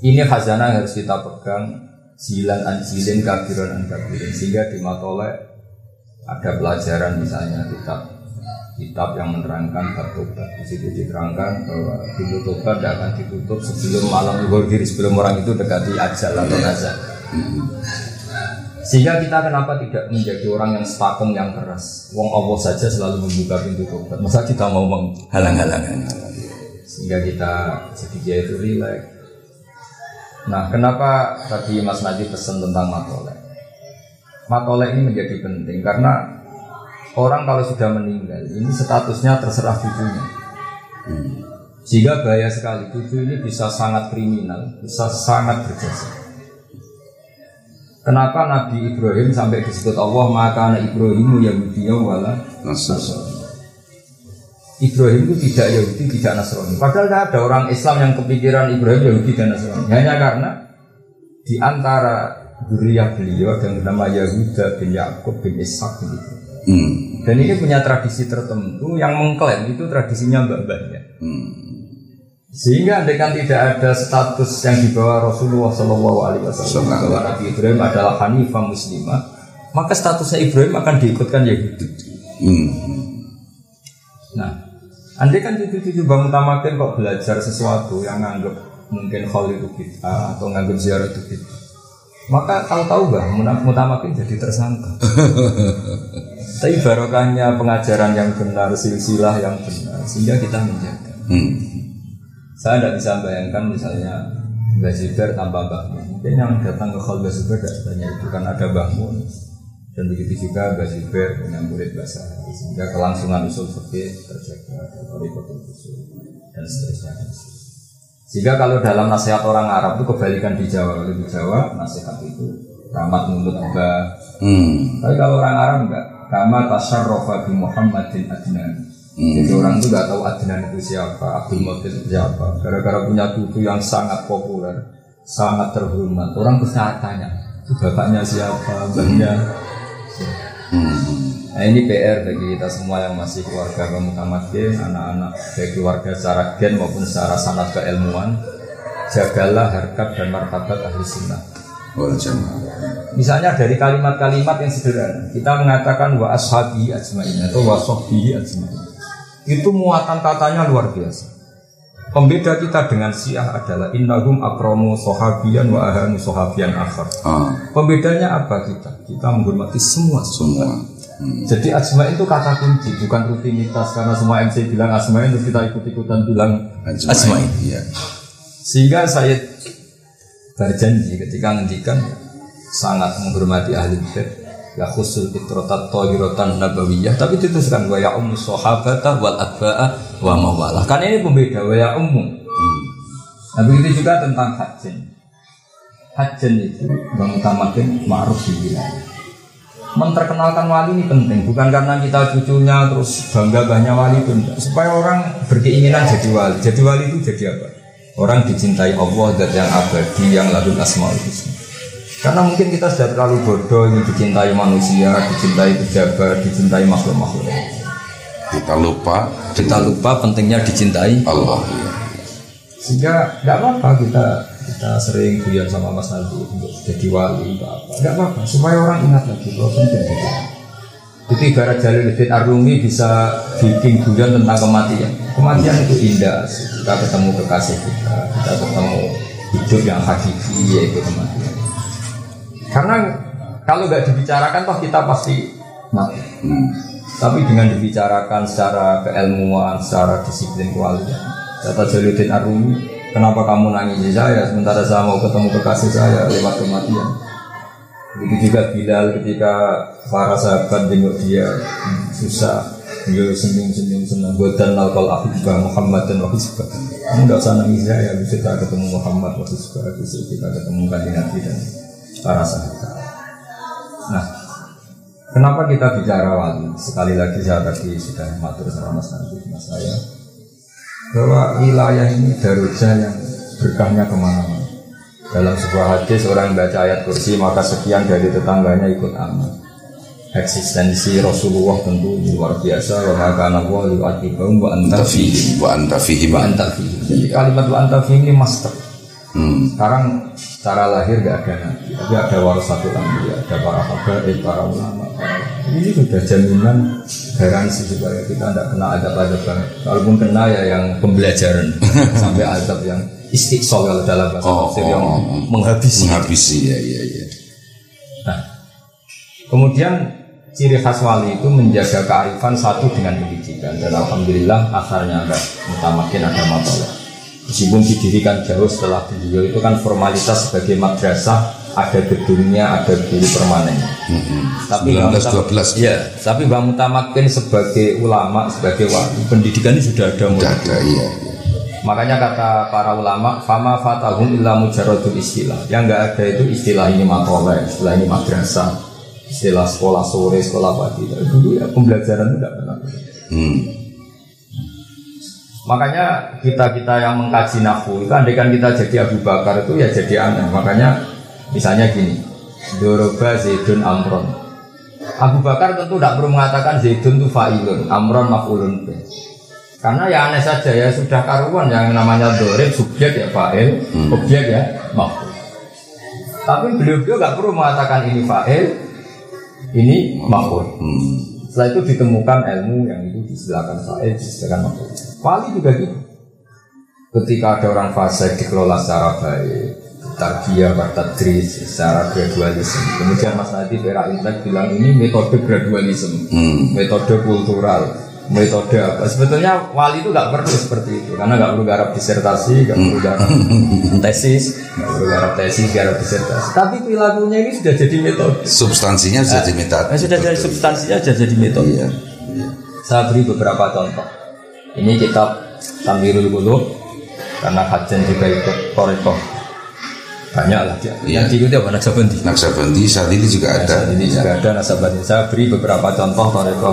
Ini khazanah yang harus kita pegang, jilan an jilin, kabiron an kabirin, sehingga di matolek ada pelajaran misalnya kitab yang menerangkan bab tobat. Di situ diterangkan bahwa pintu tobat tidak akan ditutup sebelum malam zuhur, sebelum orang itu dekati ajal atau nazar. Sehingga kita kenapa tidak menjadi orang yang stakem, yang keras? Wong Allah saja selalu membuka pintu tobat. Masa kita mau menghalang-halangan? Sehingga kita jadi itu rileks. Nah, kenapa tadi Mas Najib pesan tentang matolek? Matolek ini menjadi penting karena orang kalau sudah meninggal ini statusnya terserah cucunya. Sehingga bahaya sekali, cucu ini bisa sangat kriminal, bisa sangat berjasa. Kenapa Nabi Ibrahim sampai disebut Allah maka anak Ibrahimu Yahudiyah wala Nasrani. Ibrahim itu tidak Yahudi, tidak Nasrani. Padahal tidak ada orang Islam yang kepikiran Ibrahim Yahudi dan Nasrani. Hanya karena di antara zuriyah beliau yang bernama Yahuda bin Yakub bin Ishak gitu. Dan ini punya tradisi tertentu yang mengklaim itu tradisinya mbak-mbaknya. Sehingga andaikan tidak ada status yang dibawa Rasulullah SAW bahwa Nabi Ibrahim adalah Hanifah Muslimah, maka statusnya Ibrahim akan diikutkan Yahudi. Nah, andaikan cucu-cucu Bang Mutamakin kok belajar sesuatu yang nganggap mungkin khol itu bid'ah atau nganggap ziarah itu bid'ah, maka tahu-tahu Bang Mutamakin jadi tersangka. Tapi barokahnya pengajaran yang benar, silsilah yang benar, sehingga kita menjaga. Saya tidak bisa bayangkan misalnya Mbah Zubair tanpa Mbah Mun. Mungkin yang datang ke Khol Mbah Zubair tidak sebanyak itu karena ada Mbah Mun. Dan begitu juga Mbah Zubair punya murid bahasa Arab, sehingga kelangsungan usul fikih terjaga, thariqatul usul dan seterusnya. Sehingga kalau dalam nasihat orang Arab itu kebalikan di Jawa. Kalau di Jawa nasihat itu rahmat mulut Mbah. Tapi kalau orang Arab enggak, kama tasyarrafa bi Muhammadin adnan. Jadi orang itu nggak tahu Adnan itu siapa, Abdul Muttalib itu siapa. Gara-gara punya cucu yang sangat populer, sangat terhormat, orang terus tanya, itu bapaknya siapa, mbahnya. Nah ini PR bagi kita semua yang masih keluarga mutamakin, anak-anak baik keluarga secara gen maupun secara sanad keilmuan, jagalah harkat dan martabat ahli sunnah. Misalnya dari kalimat-kalimat yang sederhana, kita mengatakan wa ashabi ajma'in atau wa sahbihi ajma'in. Itu muatan katanya luar biasa. Pembeda kita dengan Syiah adalah innahum akramu sahabiyan wa ahanu sahabiyan akhar. Pembedanya apa kita? Kita menghormati semua. Jadi ajma'in itu kata kunci, bukan rutinitas. Karena semua MC bilang ajma'in, terus kita ikut-ikutan bilang ajma'in. Ya. Sehingga saya berjanji ketika ngendikan sangat menghormati ahli bait. Ya khusul fitrotat tohirotan nabawiyah, tapi dituliskan wa ya ummu sahabata wal atba'a wa mawalah. Karena ini pembeda wa ya ummu. Nah begitu juga tentang hajjen. Hajjen itu Bang Mutamakin ma'ruf di wilayah. Menterkenalkan wali ini penting, bukan karena kita cucunya terus bangga-banyak wali itu, supaya orang berkeinginan jadi wali. Jadi wali itu jadi apa? Orang dicintai Allah dan yang abadi, yang lahul asmaul husna. Karena mungkin kita sudah terlalu bodoh ingin dicintai manusia, dicintai pejabat, dicintai makhluk-makhluk. Kita lupa pentingnya dicintai Allah. Sehingga tidak apa-apa kita sering guyon sama Mas Nabi untuk jadi wali atau apa. Tidak apa-apa, supaya orang ingat lagi bahwa penting jadi wali. Itu ibarat Jalaluddin Ar-Rumi bisa bikin guyon tentang kematian. Kematian itu indah. Kita ketemu kekasih kita ketemu hidup yang hakiki, yaitu kematian. Karena kalau nggak dibicarakan toh kita pasti mati. Tapi dengan dibicarakan secara keilmuan, secara disiplin kualitas. Kata Jalaluddin Ar-Rumi, kenapa kamu nangis saya sementara saya mau ketemu kekasih saya lewat kematian? Begitu juga Bilal ketika para sahabat jenguk dia susah, dia senyum-senyum senang. Godan nalkal ahibah Muhammad dan wahisbah. Kamu nggak usah nangis saya, bisa kita ketemu Muhammad wahisbah, bisa kita ketemu kanjeng Nabi dan para sahabat. Nah, kenapa kita bicara wali? Sekali lagi saya tadi sudah matur sama Mas Nabi, Mas saya, bahwa wilayah ini darujah yang berkahnya kemana-mana. Dalam sebuah hadis orang baca ayat kursi maka sekian dari tetangganya ikut aman. Eksistensi Rasulullah tentu luar biasa. Wa maka nawa liwatibahum wa anta fihim. Jadi kalimat wa anta fihim ini master. Sekarang secara lahir nggak ada nabi, tapi ada warasatul anbiya, ada para habaib, para ulama. Ini sudah jaminan garansi supaya kita tidak kena azab banget. Kalaupun kena ya yang pembelajaran sampai azab yang istiqsal kalau dalam bahasa tafsir yang menghabisi. Ya. Nah, kemudian ciri khas wali itu menjaga kearifan satu dengan pendidikan, dan alhamdulillah asarnya ada mutamakin, ada matola. Meskipun didirikan jauh setelah beliau, itu kan formalitas sebagai madrasah, ada gedungnya, ada guru permanen. Tapi 1912. Ya, tapi Mbah Mutamakin sebagai ulama, sebagai wali, pendidikan ini sudah ada. Iya. Makanya kata para ulama, fama fatahum illa mujarradul istilah. Yang enggak ada itu istilah ini matola, istilah ini madrasah, istilah sekolah sore, sekolah pagi. Dulu ya pembelajaran itu tidak pernah. Makanya kita yang mengkaji nahwu itu, andaikan kita jadi Abu Bakar itu ya jadi aneh. Makanya misalnya gini, doroba Zaidun Amron. Abu Bakar tentu tidak perlu mengatakan Zaidun itu fa'ilun, Amron maf'ulun. Karena ya aneh saja ya, sudah karuan yang namanya dorib, subjek ya fa'il, objek ya maf'ul. Tapi beliau tidak perlu mengatakan ini fa'il, ini maf'ul. Setelah itu ditemukan ilmu yang itu disediakan fa'il, disediakan maf'ul. Wali juga gitu. Ketika ada orang fasik dikelola secara baik, tarbiyah, tadris, secara gradualisme. Kemudian Mas Nadif era Intek bilang ini metode gradualisme, metode kultural, metode apa? Sebetulnya wali itu nggak perlu seperti itu, karena nggak perlu garap disertasi, nggak perlu garap tesis, garap disertasi. Tapi perilakunya ini sudah jadi metode. Substansinya sudah jadi metode. Sudah jadi substansinya sudah jadi metode. Iya. Saya beri beberapa contoh. Ini kitab Tanwirul Qulub, karena Hajan juga ikut Torikoh. Banyak lah dia. Yang diikuti apa? Naksabandi, saat ini juga ada. Saat ini juga ada Naksabandi. Saya beri beberapa contoh Torikoh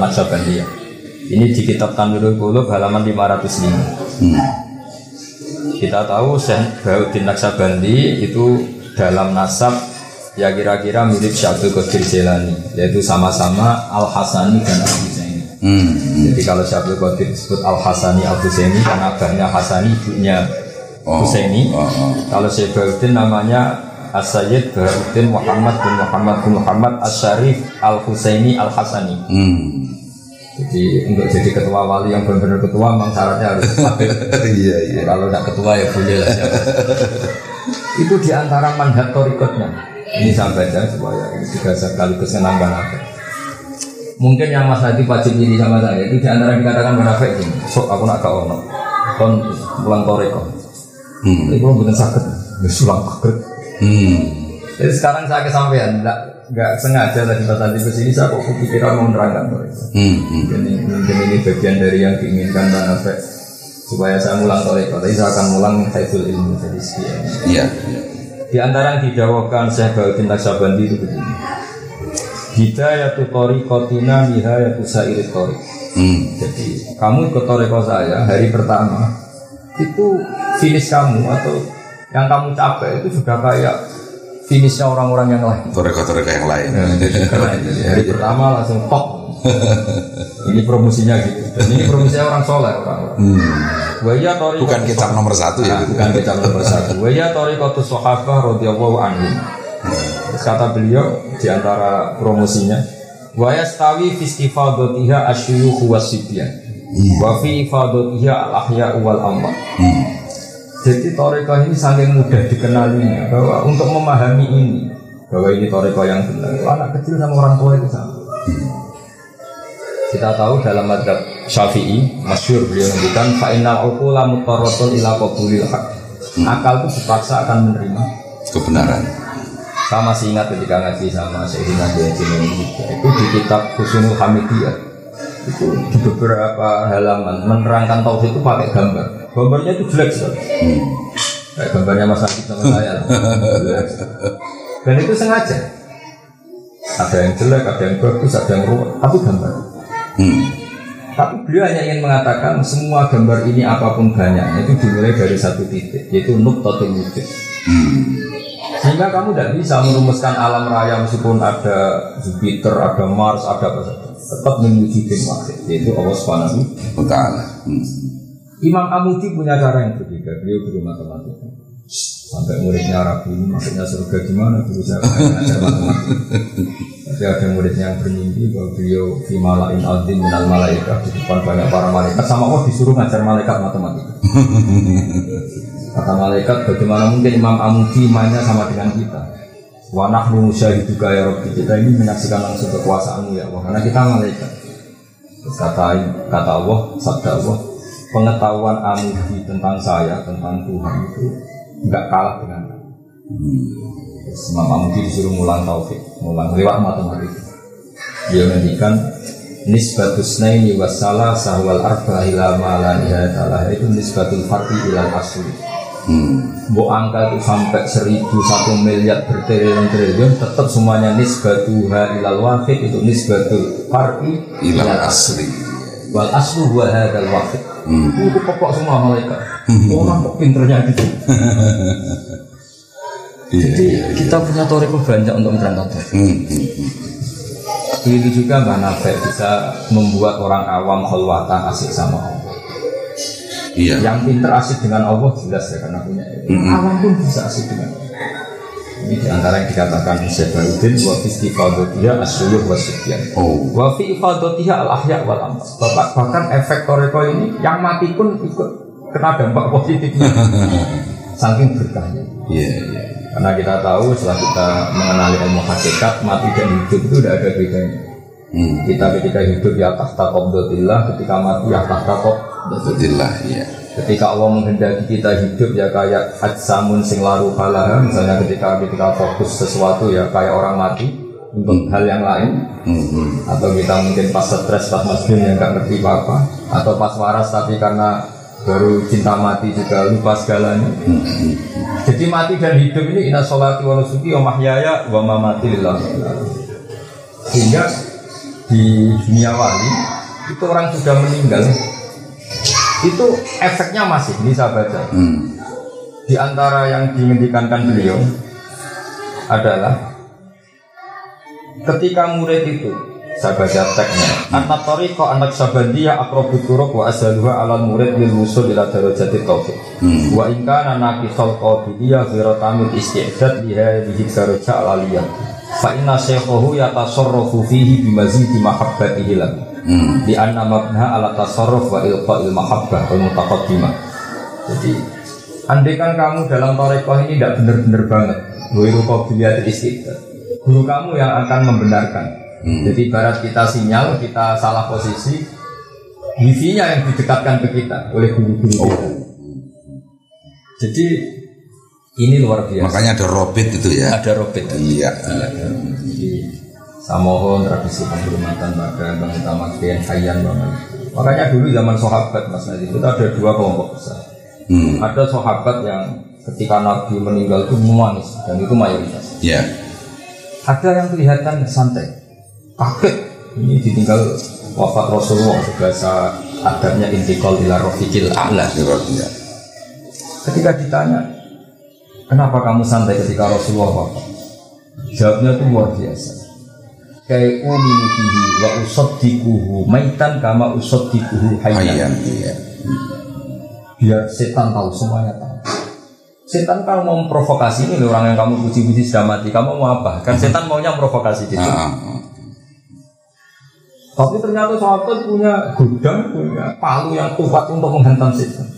Naksabandi ya. Ini di kitab Tanwirul Qulub halaman 505. Kita tahu Syekh Bahauddin Naksabandi itu dalam nasab ya kira-kira mirip Syekh Abdul Qadir Jailani, yaitu sama-sama Al-Hasani dan Al-Husaini. Jadi kalau Syekh Abdul Qadir disebut Al-Hasani Al-Husaini karena abahnya Hasani, ibunya Husaini. Kalau Syekh Bahauddin namanya As-Sayyid Bahauddin Muhammad bin Muhammad As-Syarif Al-Husaini Al-Hasani. Jadi untuk jadi ketua wali yang benar-benar ketua memang syaratnya harus habib. Iya. Kalau tidak ketua ya boleh lah. Itu diantara manhaj torikotnya. Ini saya baca supaya ini juga sekaligus menambah apa. Mungkin yang Mas Hadi wajib ini sama saya itu diantara yang dikatakan Barafek ini. Sok aku nak kau ono kon pulang toriko. Ini belum benar sakit, sulang sakit. Jadi sekarang saya kesampaian, nggak sengaja tadi pas tadi kesini saya kok kepikiran mau menerangkan toriko. Mungkin ini bagian dari yang diinginkan Barafek supaya saya mulang toriko. Tapi saya akan mulang haitsul ilmu jadi sekian. Iya. Di antara yang didawakan Syekh Bahauddin Naksabandi itu begini. Hidayatu tariqatina nihayatu sa'irit tariq. Jadi kamu ikut tariqah saya hari pertama itu finish kamu atau yang kamu capai itu sudah kayak finishnya orang-orang yang lain. Tariqah yang lain. Hari pertama langsung top. Ini promosinya gitu. Dan ini promosinya orang soleh orang-orang. Bukan kitab nomor 1 ya. Bukan kitab nomor 1. Wa ya tariqatus sahabah radhiyallahu anhum. Kata beliau di antara promosinya, wa yastawi fi istifadatiha asyuyukh wasibyan wa fi ifadatiha al-ahya wal amwat. Jadi tarekah ini saking mudah dikenalinya bahwa untuk memahami ini bahwa ini tarekah yang benar, anak kecil sama orang tua itu sama. Kita tahu dalam mazhab Syafi'i masyhur beliau menyebutkan fa innal uqula mutarratun ila qabulil haq. Akal itu dipaksa akan menerima kebenaran. Saya masih ingat ketika ngaji sama Sayyidina Jajin itu di kitab Husnul Hamidiyah itu di beberapa halaman menerangkan tauhid itu pakai gambar. Gambarnya itu jelek sekali. Kayak gambarnya Mas Akib sama saya. Dan itu sengaja. Ada yang jelek, ada yang bagus, ada yang ruwet, tapi gambar. Tapi beliau hanya ingin mengatakan semua gambar ini apapun banyaknya itu dimulai dari satu titik, yaitu nuqtatul wujud. Sehingga kamu tidak bisa merumuskan alam raya meskipun ada Jupiter, ada Mars, ada apa saja. Tetap menwujudin wahid, yaitu Allah Subhanahu wa Ta'ala. Imam Amudi punya cara yang berbeda. Beliau guru matematika. Sampai muridnya ragu, maksudnya surga gimana? Guru saya ngajar matematika. Tapi ada muridnya yang bermimpi bahwa beliau fi malain azim minal malaikat, di depan banyak para malaikat, sama Allah disuruh ngajar malaikat matematika. Kata malaikat, bagaimana mungkin Imam Amudi mainnya sama dengan kita? Wa nahnu musyahiduka ya Rabbi, kita ini menyaksikan langsung kekuasaanmu ya Allah, karena kita malaikat. Terus kata Allah, sabda Allah, pengetahuan Amudi tentang saya, tentang Tuhan itu enggak kalah dengan Imam Amudi disuruh ngulang taufik, ngulang lewat matematika. Dia menghentikan nisbatus naini wassalah sahwal arba ila malan ihatalah, itu nisbatul fardi ilal asli. Bo angka itu sampai 1.000, 1 miliar bertriliun-triliun, tetap semuanya nisbatuha ilal wahid, itu nisbatul fardi ilal asli. Wal aslu huwa hadzal wahid. Itu pokok semua malaikat. Orang kok pinternya gitu. Jadi kita punya toriko banyak untuk menerangkan. Itu juga Mbak Nafek bisa membuat orang awam khalwatan asik sama Allah. Iya. Yang pinter asik dengan Allah jelas ya, karena punya awam pun bisa asik dengan Allah. Ini diantara yang dikatakan Syekh Baruddin, wa fi istifadatiha as-suyuh wa sufyan. Wa fi ifadatiha al-ahya wal amwat. Bahkan efek toriko ini yang mati pun ikut kena dampak positifnya. Saking berkahnya. Iya. Karena kita tahu setelah kita mengenali ilmu hakikat, mati dan hidup itu tidak ada bedanya. Kita ketika hidup ya tahta qabdatillah, ketika mati ya tahta qabdatillah. Iya. Ketika Allah menghendaki kita hidup ya kayak ajsamun sing laru falaha, misalnya ketika fokus sesuatu ya kayak orang mati untuk hal yang lain, atau kita mungkin pas stres, pas masjid yang nggak ngerti apa-apa, atau pas waras tapi karena baru cinta mati juga lupa segalanya. Jadi mati dan hidup ini inna sholati wa nusuki wa mahyaya wa mamati lillah. Sehingga di dunia wali itu orang sudah meninggal, itu efeknya masih, ini saya baca. Di antara yang diinginkan beliau adalah ketika murid itu, saya baca teksnya, anak tariqo anak sabandiyah akrobut turuk wa asaluha alal murid lil wusul ila darajati taufiq wa inkana nakisal qawbidiyah ziratamil isti'dad liha bihid daraja alaliyah fa inna syekhohu yatasarrafu fihi bimazidi mahabbatihi lahu di anna mabnaha ala tasarruf wa ilqa'il mahabbah wal mutaqaddimah. Jadi andaikan kamu dalam tariqah ini tidak benar-benar banget wiru qawbidiyah isti'dad, guru kamu yang akan membenarkan. Jadi ibarat kita sinyal, kita salah posisi, wifi-nya yang didekatkan ke kita oleh guru-guru kita. Jadi ini luar biasa. Makanya ada robit itu ya. Ada robit. Iya. Jadi saya mohon tradisi penghormatan pada Bang Utama Kiai Hayyan Bang. Makanya dulu zaman sahabat Mas Nadif itu ada 2 kelompok besar. Ada sahabat yang ketika Nabi meninggal itu menangis dan itu mayoritas. Iya. Ada yang kelihatan santai, kaget ini ditinggal wafat Rasulullah, bahasa adabnya intikal ila rafiqil a'la. Ketika ditanya, kenapa kamu santai ketika Rasulullah wafat? Jawabnya itu luar biasa. Kayak uminu bihi wa usaddiquhu maitan kama usaddiquhu hayyan. Biar setan tahu, semuanya tahu. Setan kalau mau memprovokasi ini orang yang kamu puji-puji sudah mati, kamu mau apa? Kan setan maunya memprovokasi gitu. Tapi ternyata sahabat punya gudang, punya palu yang kuat untuk menghantam setan.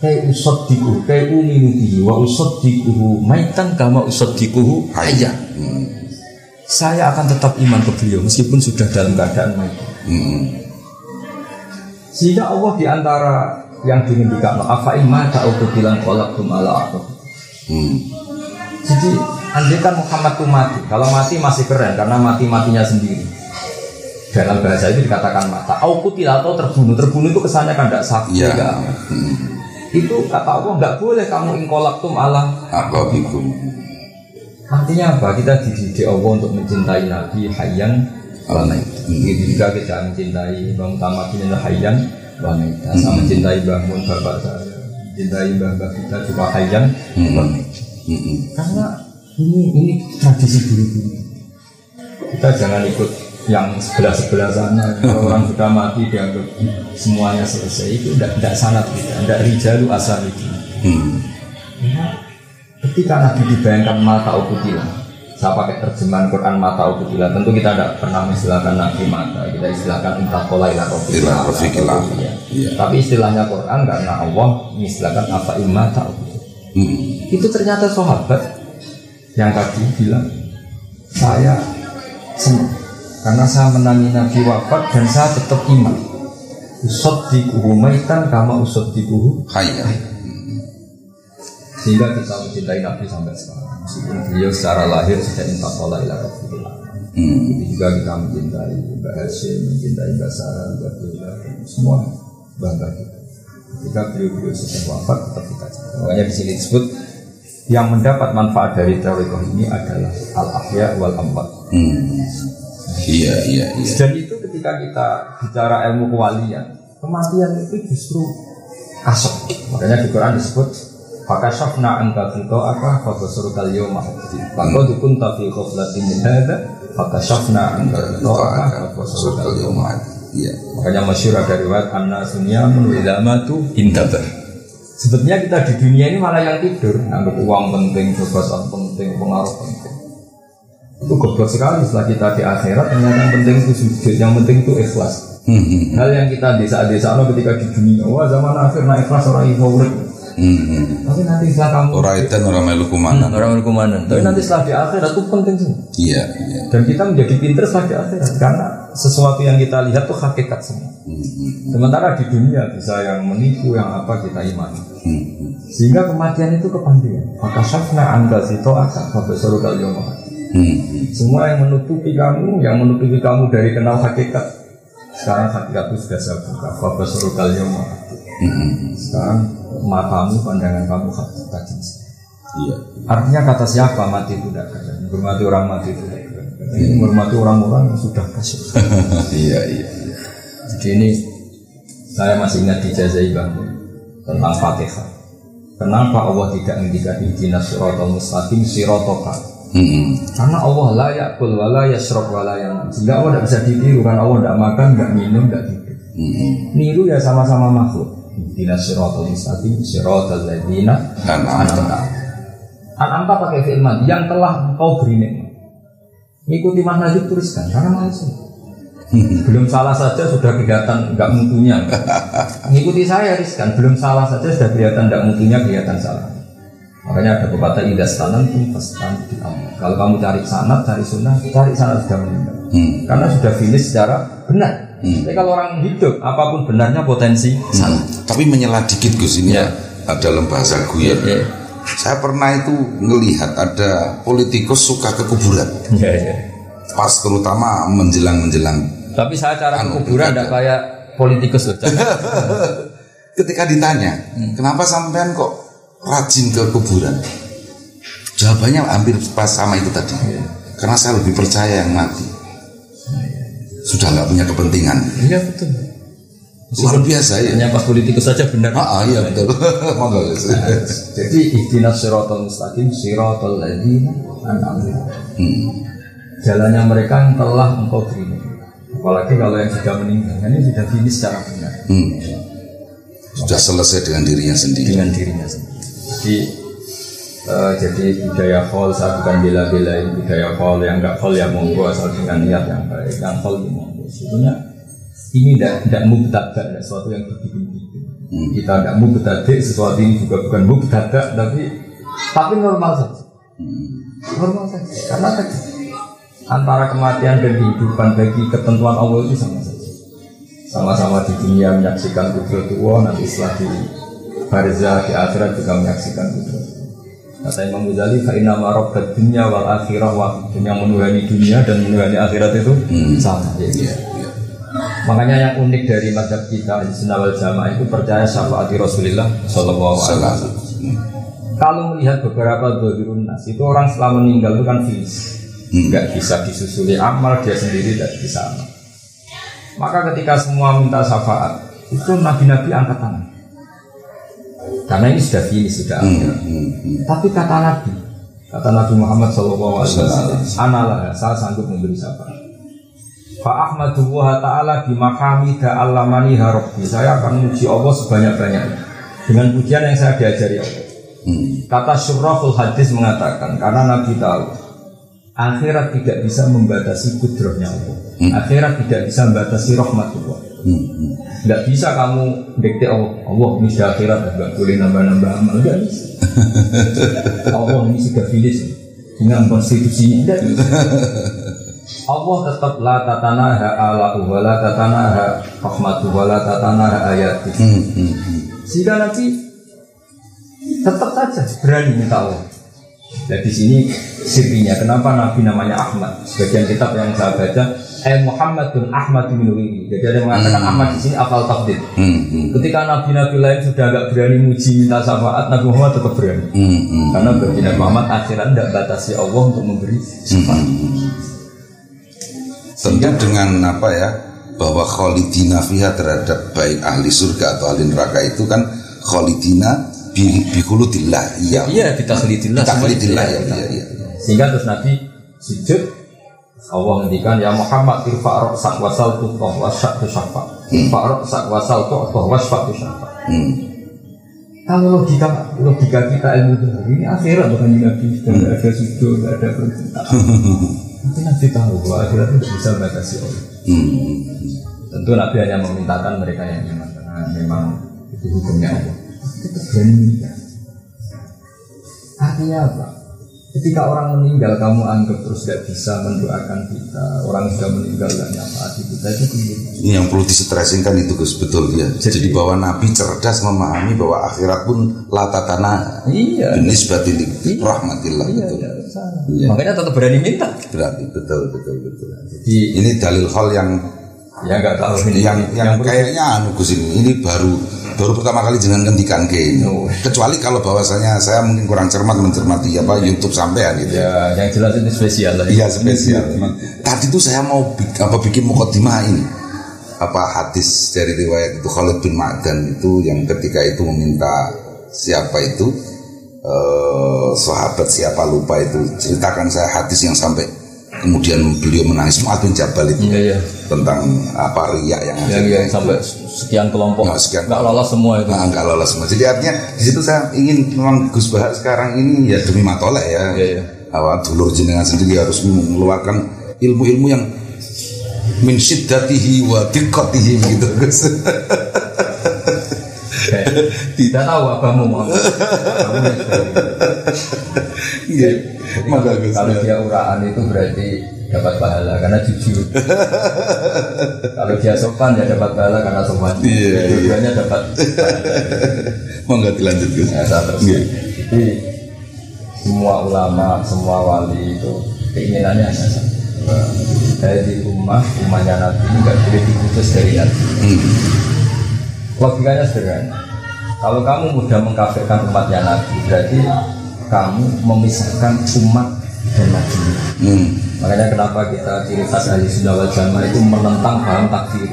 Kayak usaddiquhu, kayak uminu bihi wa usaddiquhu maitan kama usaddiquhu hayyan. Saya akan tetap iman ke beliau meskipun sudah dalam keadaan mati. Sehingga Allah diantara yang diinginkan apa iman tak utuh bilang kolak ala aku. Jadi andaikan Muhammad itu mati, kalau mati masih keren karena matinya sendiri. Dalam bahasa itu dikatakan mata. Aukutil atau terbunuh itu kesannya kan tidak sakit. Ya. Itu kata Allah nggak boleh kamu ingkolaktum ala ababikum. Artinya apa? Kita dididik Allah untuk mencintai Nabi Hayyan wa Maitan. Jika kita mencintai Bang Utama Kiai Hayyan wa Maitan, sama mencintai Mbah Mun bapak saya, mencintai mbah kita juga Hayyan wa Maitan. Karena ini tradisi dulu-dulu. Kita jangan ikut yang sebelah sana. Kalau orang sudah mati dianggap semuanya selesai, itu tidak sanad kita, tidak rijalu asal itu. Ketika Nabi dibayangkan mata ukutilah, saya pakai terjemahan Quran mata ukutilah. Tentu kita tidak pernah istilahkan Nabi mata, kita istilahkan intakola ila rofiqillah. Tapi istilahnya Quran karena Allah mengistilahkan apa mata ukutilah. Itu ternyata sahabat yang tadi bilang saya senang karena saya menangi Nabi wafat dan saya tetap iman. Usaddiquhu maitan kama usaddiquhu hayya. Sehingga kita mencintai Nabi sampai sekarang. Meskipun beliau secara lahir sudah intakola ila rofiqillah. Itu juga kita mencintai Mbak Hashim, mencintai Mbak Sarah, Mbak Dula, semua bangga kita. Ketika beliau sudah wafat tetap kita cintai. Makanya di sini disebut yang mendapat manfaat dari thariqah ini adalah al-ahya wal amwat. Iya. Dan itu ketika kita bicara ilmu kewalian, kematian itu justru kasok. Makanya di Quran disebut fakashafna anka ghita'aka fabasarukal yawma hadid. Laqad kunta fi ghaflatin min hadza fakashafna anka ghita'aka fabasarukal yawma hadid. Iya. Makanya masyhur ada riwayat anna-sunyamun wa idza matu intabar. Sebetulnya kita di dunia ini malah yang tidur, anggap uang penting, jabatan penting, pengaruh penting. Itu goblok sekali setelah kita di akhirat. Ternyata yang penting itu sujud, yang penting itu ikhlas. Hal yang kita desa-desa ketika di dunia, wah zaman akhir naik ikhlas orang ikhlas. Tapi nanti setelah kamu orang itu orang melu kumanan. Tapi nanti setelah di akhirat itu penting semua. Iya. Dan kita menjadi pintar setelah di akhirat karena sesuatu yang kita lihat itu hakikat semua. Sementara di dunia bisa yang menipu, yang apa kita imani. Sehingga kematian itu kepandian. Maka syafna anda situ akan fabasarukal yawma. Semua yang menutupi kamu dari kenal hakikat. Sekarang hakikat itu sudah saya buka. Fabasarukal yawma. Sekarang matamu, pandangan kamu hakikat. Iya. Artinya kata siapa mati itu tidak keren. Menghormati orang mati itu tidak keren. Ini menghormati orang-orang yang sudah kasih. Iya. Jadi ini saya masih ingat dijazai bangun tentang Fatihah. Kenapa Allah tidak mendikat ihdinas siratal mustaqim siratoka? Karena Allah la ya'kul wa la yashrab wa la yanam. Sehingga Allah tidak bisa ditiru karena Allah tidak makan, tidak minum, tidak tidur. Niru ya sama-sama makhluk. Ihdinas siratal mustaqim siratal ladzina an'amta pakai fi'il madhi yang telah engkau beri nikmat. Ikuti manhaj tuliskan karena manusia. Belum salah saja sudah kelihatan enggak mutunya. Ngikuti saya riskan, belum salah saja sudah kelihatan enggak mutunya, kelihatan salah. Makanya ada pepatah idas tanan pun pastan di kamu. Kalau kamu cari sanad, cari sunnah, cari sanad sudah meninggal. Karena sudah finish secara benar. Tapi kalau orang hidup, apapun benarnya potensi salah. Tapi menyela dikit Gus ini ya. Dalam bahasa guyon. Saya pernah itu ngelihat ada politikus suka ke kuburan. Pas terutama menjelang. Tapi saya cara ke kuburan tidak kayak politikus loh. Ketika ditanya, kenapa sampean kok rajin ke kuburan? Jawabannya hampir pas sama itu tadi. Karena saya lebih percaya yang mati. Sudah nggak punya kepentingan. Iya betul. Luar biasa ya. Hanya pas politikus saja benar. Iya betul. Jadi ihdinas siratal mustaqim siratal ladzina an'amta. Jalannya mereka yang telah engkau beri. Apalagi kalau yang sudah meninggal, ini sudah finish secara benar. Sudah selesai dengan dirinya sendiri. Jadi budaya khol saya bukan bela-belain budaya khol yang enggak khol ya monggo asal dengan niat yang baik. Yang khol ya monggo. Sebetulnya ini tidak mubtada, sesuatu yang dibikin-bikin. Kita tidak mubtada, sesuatu ini juga bukan mubtada, tapi normal saja. Normal saja. Karena tadi antara kematian dan kehidupan bagi ketentuan Allah itu sama saja. Sama-sama di dunia menyaksikan kudratullah, nanti setelah di barzah di akhirat juga menyaksikan kudratullah. Kata Imam Ghazali, fa inna ma rabbad dunya wal akhirah wa yang menuhani dunia dan menuhani akhirat itu sama. Makanya yang unik dari mazhab kita Ahlussunnah wal Jamaah itu percaya syafaat Rasulullah sallallahu alaihi wasallam. Kalau melihat beberapa dzahirun nas itu orang setelah meninggal itu kan finish. Enggak bisa disusuli amal, dia sendiri tidak bisa amal. Maka ketika semua minta syafaat, itu nabi-nabi angkat tangan. Karena ini sudah finish, sudah akhir. Tapi kata Nabi Muhammad SAW, analah, saya sanggup memberi syafaat. Fa ahmadullah ta'ala bimahamida allamani harabbi. Saya akan memuji Allah sebanyak-banyaknya dengan pujian yang saya diajari Allah. Kata syurrahul hadis mengatakan, karena Nabi tahu akhirat tidak bisa membatasi kudrahnya Allah. Akhirat tidak bisa membatasi rahmatullah. Tidak bisa kamu dikte Allah ini sudah akhirat, tidak boleh nambah-nambah amal. Tidak bisa. Allah ini sudah finish dengan konstitusinya. Tidak bisa. Allah tetap la tatanaha alahu wa la tatanaha rahmatu wa la tatanaha ayati. Sehingga nanti tetap saja berani minta Allah. Nah di sini sirinya kenapa Nabi namanya Ahmad. Sebagian kitab yang saya baca Muhammadun Ahmad bin Wiri. Jadi ada yang mengatakan Ahmad di sini afal tafdid. Ketika nabi-nabi lain sudah agak berani muji minta syafaat, Nabi Muhammad tetap berani. Karena bagi Nabi Muhammad akhiran tidak batasi Allah untuk memberi syafaat. Tentu dengan apa ya, bahwa kholidina fiha terhadap baik ahli surga atau ahli neraka itu kan kholidina bikhuludillah. Iya, bitakhlidillah. Ya. Sehingga terus Nabi sujud, Allah ngendikan ya Muhammad irfa' ra'sak wasal tuqah wasya'tu syafa'. Irfa' ra'sak wasal tuqah wasya'tu syafa'. Kalau logika kita ilmu ini akhirat bukan Nabi, tidak ada sujud, tidak ada permintaan. Nanti Nabi tahu bahwa akhirat itu tidak bisa membatasi Allah. Tentu Nabi hanya memintakan mereka yang iman karena memang itu hukumnya Allah. Itu berani minta. Artinya apa? Ketika orang meninggal kamu anggap terus tidak bisa mendoakan kita. Orang sudah meninggal tidak nyafaati kita, itu kemudian. Ini yang perlu distressing kan itu Gus, betul ya. Jadi bahwa Nabi cerdas memahami bahwa akhirat pun latatana. Iya. Nisbatil rahmatillah. Iya, betul. Iya. Makanya tetap berani minta. Berarti betul. Jadi ini dalil hal yang ya nggak tahu ini yang kayaknya Gus ini baru pertama kali jenengan ngendikan ke. Kecuali kalau bahwasanya saya mungkin kurang cermat mencermati apa YouTube sampean gitu. Ya, yang jelas ini spesial lah. Iya, spesial. Tadi tuh saya mau bikin mukadimah ini. Apa hadis dari riwayat itu Khalid bin Ma'dan itu yang ketika itu meminta siapa itu sahabat siapa lupa itu, ceritakan saya hadis yang sampai kemudian beliau menangis Mu'adz bin Jabal itu tentang apa riya yang sampai sekian kelompok nggak lolos semua itu. Nggak lolos semua. Jadi artinya di situ saya ingin memang Gus bahas sekarang ini ya demi matolek ya. Awal dulur jenengan sendiri harus mengeluarkan ilmu-ilmu yang min syiddatihi wa diqqatihi gitu Gus. Tidak tahu abamu mau. Iya. Kalau dia uraan itu berarti dapat pahala karena jujur. Kalau dia sopan ya dapat pahala karena sopan. Dua-duanya dapat pahala. Mau nggak dilanjut Gus? Jadi semua ulama, semua wali itu keinginannya hanya satu. Saya di umatnya Nabi ini nggak boleh diputus dari Nabi. Logikanya sederhana. Kalau kamu mudah mengkafirkan umatnya Nabi, berarti kamu memisahkan umat dan Nabi. Makanya kenapa kita ciri khas ahli sunnah wal jamaah itu menentang paham takfir.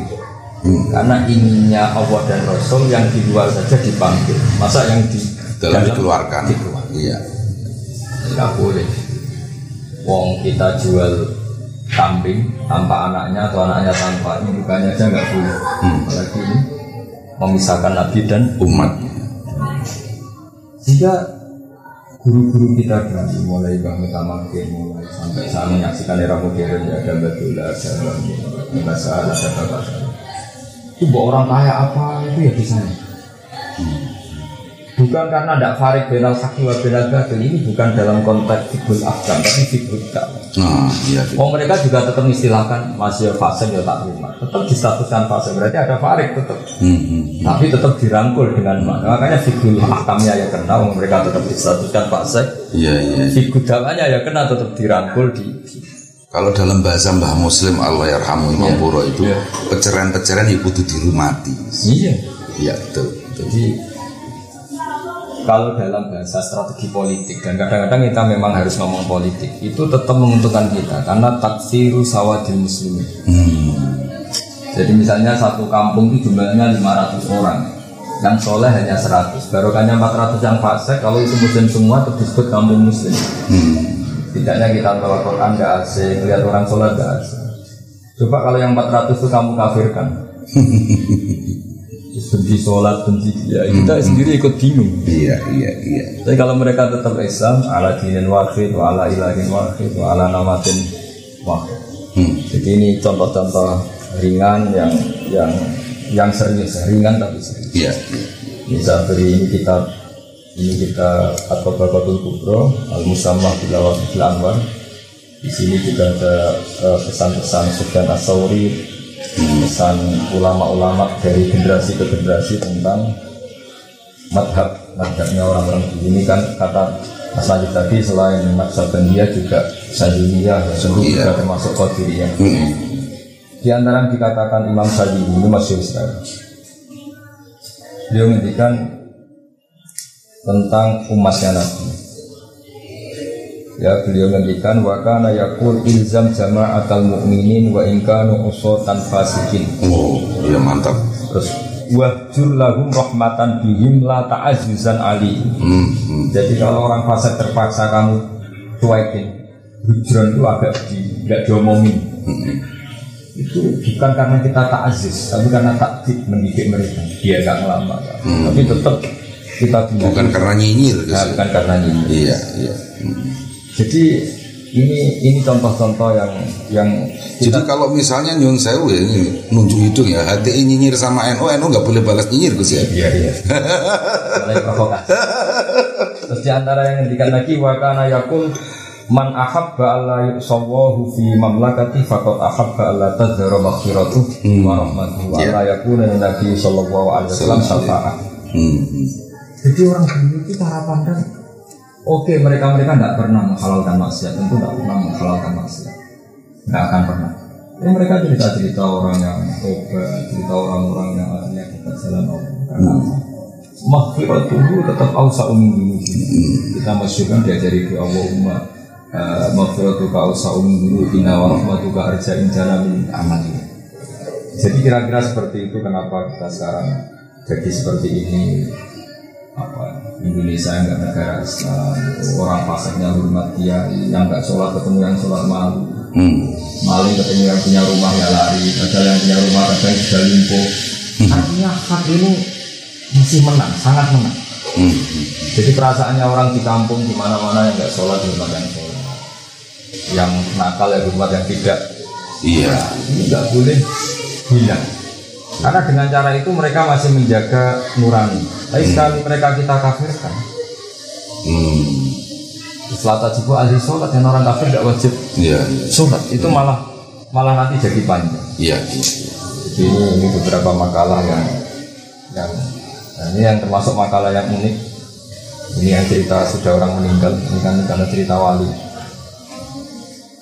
Karena inginnya Allah dan Rasul yang di luar saja dipanggil, masa yang di dalam dikeluarkan. Iya. Tidak boleh. Wong kita jual kambing tanpa anaknya atau anaknya tanpa ini bukannya aja nggak boleh. Apalagi ini memisahkan Nabi dan umat. Jika guru-guru kita dari mulai Mbah Mutamakin mulai sampai saya menyaksikan era modern ya ada Badullah, ada Basal, ada Bapak. Itu buat orang kaya apa itu ya bisa. Bukan karena tidak farik benal haki wa benal batil, ini bukan dalam konteks fikul afgan tapi fikul dakwah. Mereka juga tetap istilahkan masih fasik ya tak rumah, tetap distatuskan fasik berarti ada farik tetap. Tapi tetap dirangkul dengan makanya fikul ahkamnya ya kena, mereka tetap distatuskan fasik. Fikul dakwahnya ya kena tetap dirangkul di. Kalau dalam bahasa Mbah Muslim Allah yarhamu Imam Puro itu peceraian-peceraian ya kudu dirumati. Iya betul. Jadi kalau dalam bahasa strategi politik dan kadang-kadang kita memang harus ngomong politik itu tetap menguntungkan kita karena taksiru sawadil muslimin. Jadi misalnya satu kampung itu jumlahnya 500 orang, yang soleh hanya 100, barokahnya 400 yang fasik. Kalau itu muslim semua itu disebut kampung muslim. Tidaknya kita bawa Quran nggak asing, lihat orang soleh nggak asing. Coba kalau yang 400 itu kamu kafirkan. benci sholat, benci dia, kita sendiri ikut bingung. Iya. Tapi kalau mereka tetap Islam, ala dinin wahid, wa ala ilahin wahid, wa ala namatin wahid. Jadi ini contoh-contoh ringan yang serius, ringan tapi serius. Iya. Misal beri ini kita At-Tabaqatul Kubra, Al-Musammah bil Awaqifil Anwar. Di sini juga ada pesan-pesan Sufyan Ats-Tsauri, pesan ulama-ulama dari generasi ke generasi tentang madhabnya orang-orang di ini kan kata Mas Najib tadi selain Naqsabandiyah juga Syadziliyah, juga termasuk Qadiriyah. Di antara yang dikatakan Imam Syadzili ini masyhur sekali. Beliau menghentikan tentang umatnya Nabi. Ya, beliau menghentikan wa kana yaqul ilzam jama'atal mu'minin wa in kanu usatan fasikin. Oh, iya mantap. Terus wahjur lahum rahmatan bihim la ta'azzuzan ali. Jadi kalau orang fasik terpaksa kamu cuekin, hujran itu agak enggak diomongin. Itu bukan karena kita ta'aziz, tapi karena taktik mendidik mereka biar gak ngelamar. Tapi tetap kita bukan karena nyinyir. Nah, bukan karena nyinyir. Iya. Jadi ini contoh-contoh yang jadi kalau misalnya nyuwun sewu ya ini nunjuk hidung ya, HTI nyinyir sama NU nggak boleh balas nyinyir Gus ya. Iya. Mulai provokasi. Terus di antara yang ngendikan lagi wa kana yaqul man ahabba alla yusawahu fi mamlakati faqad ahabba alla tadhara maghfiratuhu wa rahmatuhu wa la yakuna nabi sallallahu alaihi wasallam syafa'ah. Jadi orang dulu itu cara pandang oke, mereka tidak pernah menghalalkan maksiat, tentu tidak pernah menghalalkan maksiat, tidak akan pernah. Mereka cerita orang yang tobat, cerita orang-orang yang akhirnya dapat jalan Allah. Karena maghfirah itu tetap awsa'u min dzunubina. Kita masyhurkan diajari di Allahumma maghfiratuka awsa'u min dzunubina wa rahmatuka arja'in janamin amali. Jadi kira-kira seperti itu kenapa kita sekarang jadi seperti ini. Indonesia enggak negara Islam, orang fasiknya hormat dia, yang enggak sholat ketemu yang sholat malu, maling ketemu yang punya rumah ya lari, padahal yang punya rumah kadang sudah lumpuh. Artinya hak ini masih menang, sangat menang. Jadi perasaannya orang di kampung di mana-mana yang enggak sholat hormat yang sholat, yang nakal ya hormat yang tidak. Iya. Ini enggak boleh hilang. Karena dengan cara itu mereka masih menjaga nurani. Tapi sekali mereka kita kafirkan, setelah tajibu ahli sholat dan orang kafir tidak wajib sholat, itu malah nanti jadi panjang. Iya. Jadi ini beberapa makalah yang ini yang termasuk makalah yang unik. Ini yang cerita sudah orang meninggal, ini kan karena cerita wali.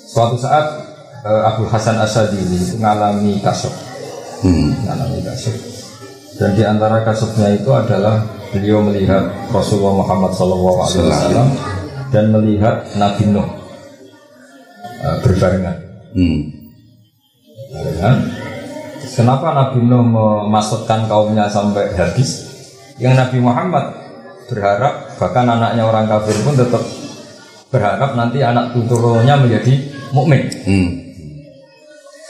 Suatu saat Abu Hasan Asyadzili itu mengalami kasuf. Dan di antara kasusnya itu adalah beliau melihat Rasulullah Muhammad SAW dan melihat Nabi Nuh berbarengan. Kenapa Nabi Nuh memasukkan kaumnya sampai habis? Yang Nabi Muhammad berharap, bahkan anaknya orang kafir pun tetap berharap nanti anak turunnya menjadi mukmin.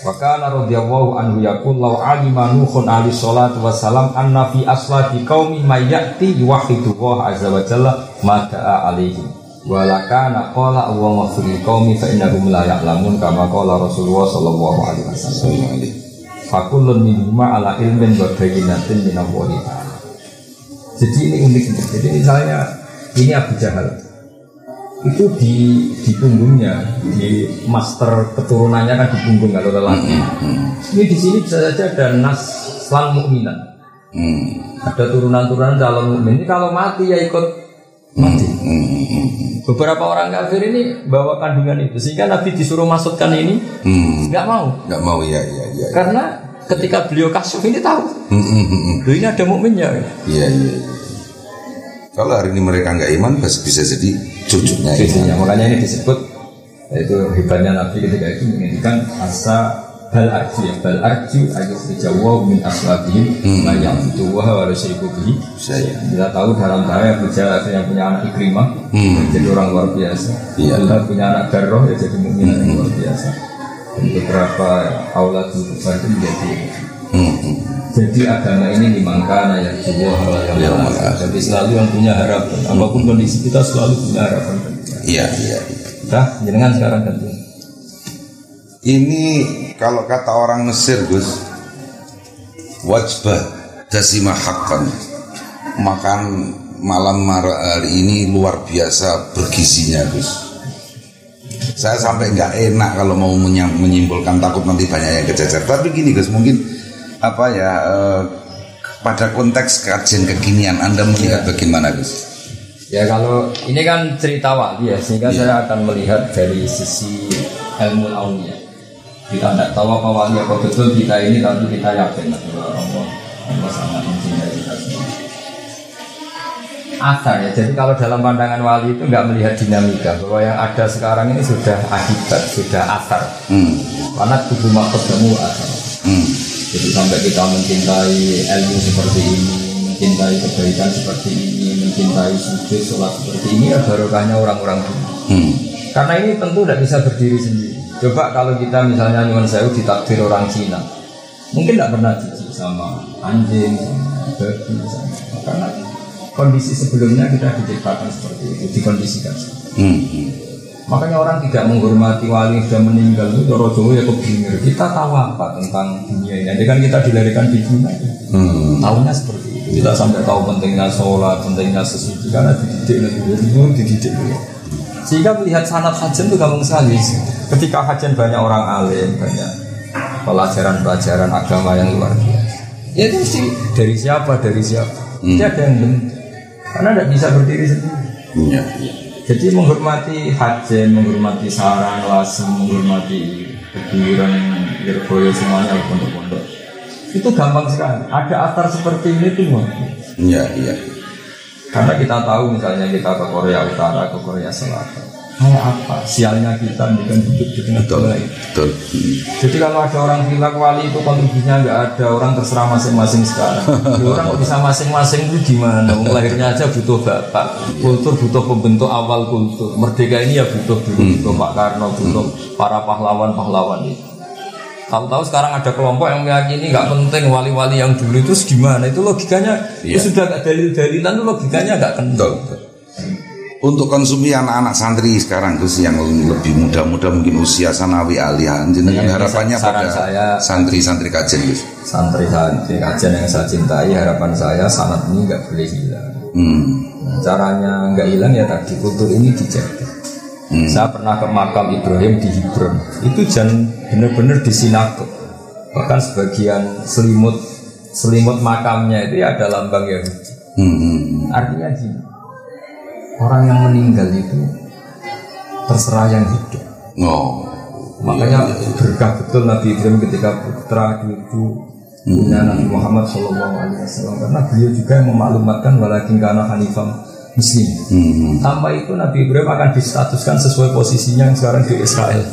Wa kana radhiyallahu anhu yaqul law alima nuhun alaihi salatu wassalam anna fi aslati qaumi may ya'ti yuwahhidu Allah azza wa jalla ma da'a alaihi wa lakana qala wa maghfir qaumi fa innahum la ya'lamun kama qala Rasulullah sallallahu alaihi wasallam. Fa kullun minhum ala ilmin wa bayyinatin min Allah. Jadi ini unik. Jadi misalnya ini Abu Jahal itu di punggungnya, di master keturunannya kan di punggung kalau lelaki. Ini di sini bisa saja ada nas lan mukminan. Ada turunan-turunan calon mukmin. Ini kalau mati ya ikut mati. Beberapa orang kafir ini bawa kandungan itu, sehingga Nabi disuruh masukkan ini, nggak mau ya. Karena ketika beliau kasuf ini tahu, ini ada mukminnya. Iya. Kalau hari ini mereka nggak iman, bisa jadi cucunya. Makanya ini disebut, yaitu hebatnya Nabi ketika itu menginginkan asa bal arju ayat dijawa min aslabihim yang itu wah harus ikuti. Kita tahu dalam bahaya bicara yang punya anak Ikrimah jadi orang luar biasa. Kita punya anak Darroh ya jadi mukmin yang luar biasa. Dan beberapa aulat itu menjadi Jadi agama ini dimangkana ya jiwa yang jadi selalu yang punya harapan. Apapun kondisi kita selalu punya harapan. Iya. Dah, jenengan sekarang ganti. Ini kalau kata orang Mesir, Gus, wajbah dasima haqqan. Makan malam hari ini luar biasa bergizinya, Gus. Saya sampai nggak enak kalau mau menyimpulkan, takut nanti banyak yang kejajar. Tapi gini, Gus, mungkin pada konteks kajian kekinian Anda melihat bagaimana, Gus? Ya kalau ini kan cerita wali ya, sehingga saya akan melihat dari sisi ilmu aulia. Kita tidak tahu apa wali apa betul kita ini, tapi kita yakin bahwa Allah sangat mencintai kita semua. Asar ya, jadi kalau dalam pandangan wali itu nggak melihat dinamika, bahwa yang ada sekarang ini sudah akibat, sudah asar. Karena tubuh makhlukmu asar. Jadi sampai kita mencintai ilmu seperti ini, mencintai kebaikan seperti ini, mencintai sujud, sholat seperti ini, ya barokahnya orang-orang dulu. Karena ini tentu tidak bisa berdiri sendiri. Coba kalau kita misalnya nyuwun sewu ditakdir orang Cina, mungkin tidak pernah jijik sama anjing, sama babi, karena kondisi sebelumnya kita diciptakan seperti itu, dikondisikan. Makanya orang tidak menghormati wali yang sudah meninggal itu Doro Jawa ya kebingungan. Kita tahu apa tentang dunia ini? Nanti kan kita dilahirkan di dunia, tahunya seperti itu. Kita sampai tahu pentingnya sholat, pentingnya sesuci karena dididik dulu. Sehingga melihat sanad hajan itu gampang sekali. Ketika hajan banyak orang alim, banyak pelajaran-pelajaran agama yang luar biasa. Ya itu mesti dari siapa? Tidak ada yang bentuk. Karena tidak bisa berdiri sendiri. Iya. Jadi menghormati hajen, menghormati sarang, lasem, menghormati kuburan, Lirboyo semuanya pondok-pondok. Itu gampang sekali. Ada atar seperti ini tuh. Iya. Karena kita tahu misalnya kita ke Korea Utara, ke Korea Selatan. Kayak apa? Sialnya kita bukan hidup di tengah lain. Betul. Jadi kalau ada orang bilang wali itu kontribusinya nggak ada, orang terserah masing-masing sekarang. Orang kok bisa masing-masing itu gimana? Lahirnya aja butuh bapak, kultur butuh pembentuk awal kultur. Merdeka ini ya butuh dulu, butuh Pak Karno, butuh para pahlawan-pahlawan itu. Tahu-tahu sekarang ada kelompok yang meyakini nggak penting wali-wali yang dulu itu gimana? Itu logikanya itu sudah nggak dalil-dalilan, itu logikanya nggak kental. Untuk konsumsi anak-anak santri sekarang Gus yang lebih muda-muda mungkin usia sanawi aliyah, dengan harapannya pada santri-santri kajian Gus. Santri-santri kajian yang saya cintai, harapan saya sanad ini nggak boleh hilang. Nah, caranya nggak hilang ya tadi kultur ini dijaga. Saya pernah ke makam Ibrahim di Hebron, itu benar-benar di sinagog. Bahkan sebagian selimut makamnya itu ada lambang Yahudi. Artinya gini. Orang yang meninggal itu terserah yang hidup. Makanya berkah betul Nabi Ibrahim ketika putra cucu punya Nabi Muhammad SAW, karena beliau juga yang memaklumatkan walakin kana hanifan muslim. Tanpa itu Nabi Ibrahim akan distatuskan sesuai posisinya yang sekarang di Israel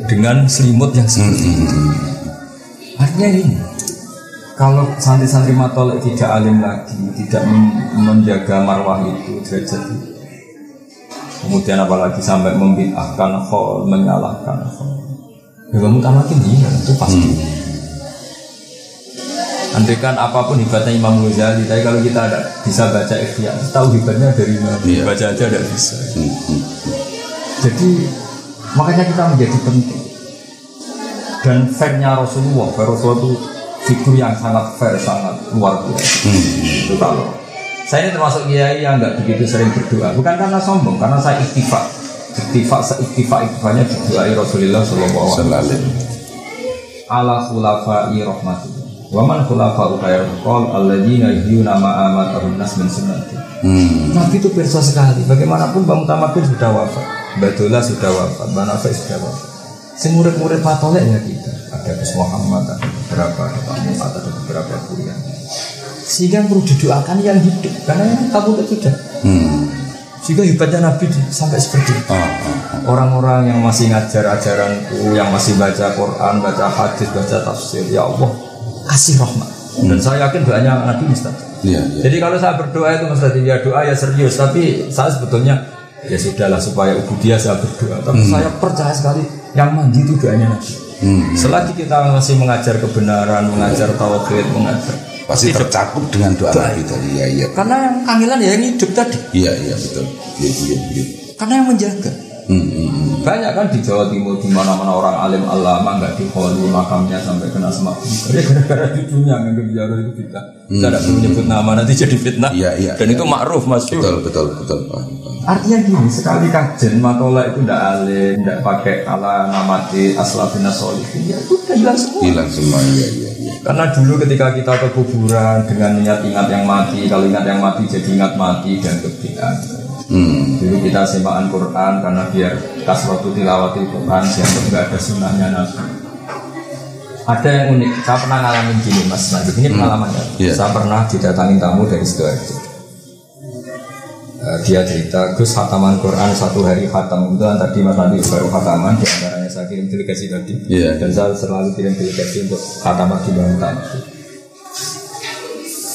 dengan selimut yang seperti itu. Artinya ini, kalau santri-santri matolek tidak alim lagi, tidak menjaga marwah itu, derajat itu, kemudian apalagi sampai membid'ahkan khol, menyalahkan khol, ya kamu makin hilang, itu pasti. Andaikan apapun hebatnya Imam Ghazali, tapi kalau kita ada bisa baca Ihya, tahu hebatnya dari mana? Baca aja tidak bisa. Jadi makanya kita menjadi penting. Dan fairnya Rasulullah itu figur yang sangat fair, sangat luar biasa. Itu kalau saya ini termasuk kiai yang nggak begitu sering berdoa, bukan karena sombong, karena saya iktifanya berdoa Rasulullah Sallallahu Alaihi Wasallam. Ala khulafai rahmatullah. Waman khulafa'u khairul qol alladzina yuhyuna ma amatahun nas min sunnati. Nabi itu perso sekali. Bagaimanapun Mbak Mutamakir sudah wafat, Mbak Dola sudah wafat, Mbak Nafai sudah wafat. Murid-murid patolek ya kita. Ada Gus Muhammad, ada beberapa, ada Pak Muhammad, ada beberapa kuliah. Sehingga perlu didoakan yang hidup, karena yang tabu itu tidak. Sehingga hebatnya Nabi sampai seperti itu. Orang-orang yang masih ngajar ajaranku, yang masih baca Quran, baca hadis, baca tafsir, ya Allah kasih rahmat. Dan saya yakin doanya Nabi mustajab. Jadi kalau saya berdoa itu mustajab, ya doa ya serius. Tapi saya sebetulnya ya sudahlah supaya ubudiyah saya berdoa. Tapi saya percaya sekali yang mandi itu doanya Nabi. Selagi kita masih mengajar kebenaran, mengajar tauhid, mengajar pasti tercakup dengan doa Nabi tadi. Iya. Karena yang kangelan ya yang hidup tadi. Iya betul. Iya. Karena yang menjaga. Banyak kan di Jawa Timur di mana-mana orang alim alama nggak dikholi makamnya sampai kena semak. Gara-gara cucunya nggak bicara itu kita. Kita tidak perlu nyebut nama nanti jadi fitnah. Iya. Dan itu makruf Mas. Betul. Artinya gini, sekali kajian matola itu tidak alim, tidak pakai ala namati aslafina solihin, ya itu udah hilang semua. Iya. Karena dulu ketika kita ke kuburan dengan niat ingat yang mati, kalau ingat yang mati jadi ingat mati dan kebiasaan. Dulu kita semaan Quran karena biar kasrotu tilawati Quran siapa nggak ada sunnahnya Nabi. Ada yang unik, saya pernah ngalamin gini Mas, nah ini pengalamannya. Saya pernah didatangin tamu dari Sidoarjo. Dia cerita, Gus khataman Quran satu hari khatam itu kan tadi Mas Nadi baru khataman, di antaranya saya kirim delegasi tadi, dan saya selalu kirim delegasi untuk khataman di Banten.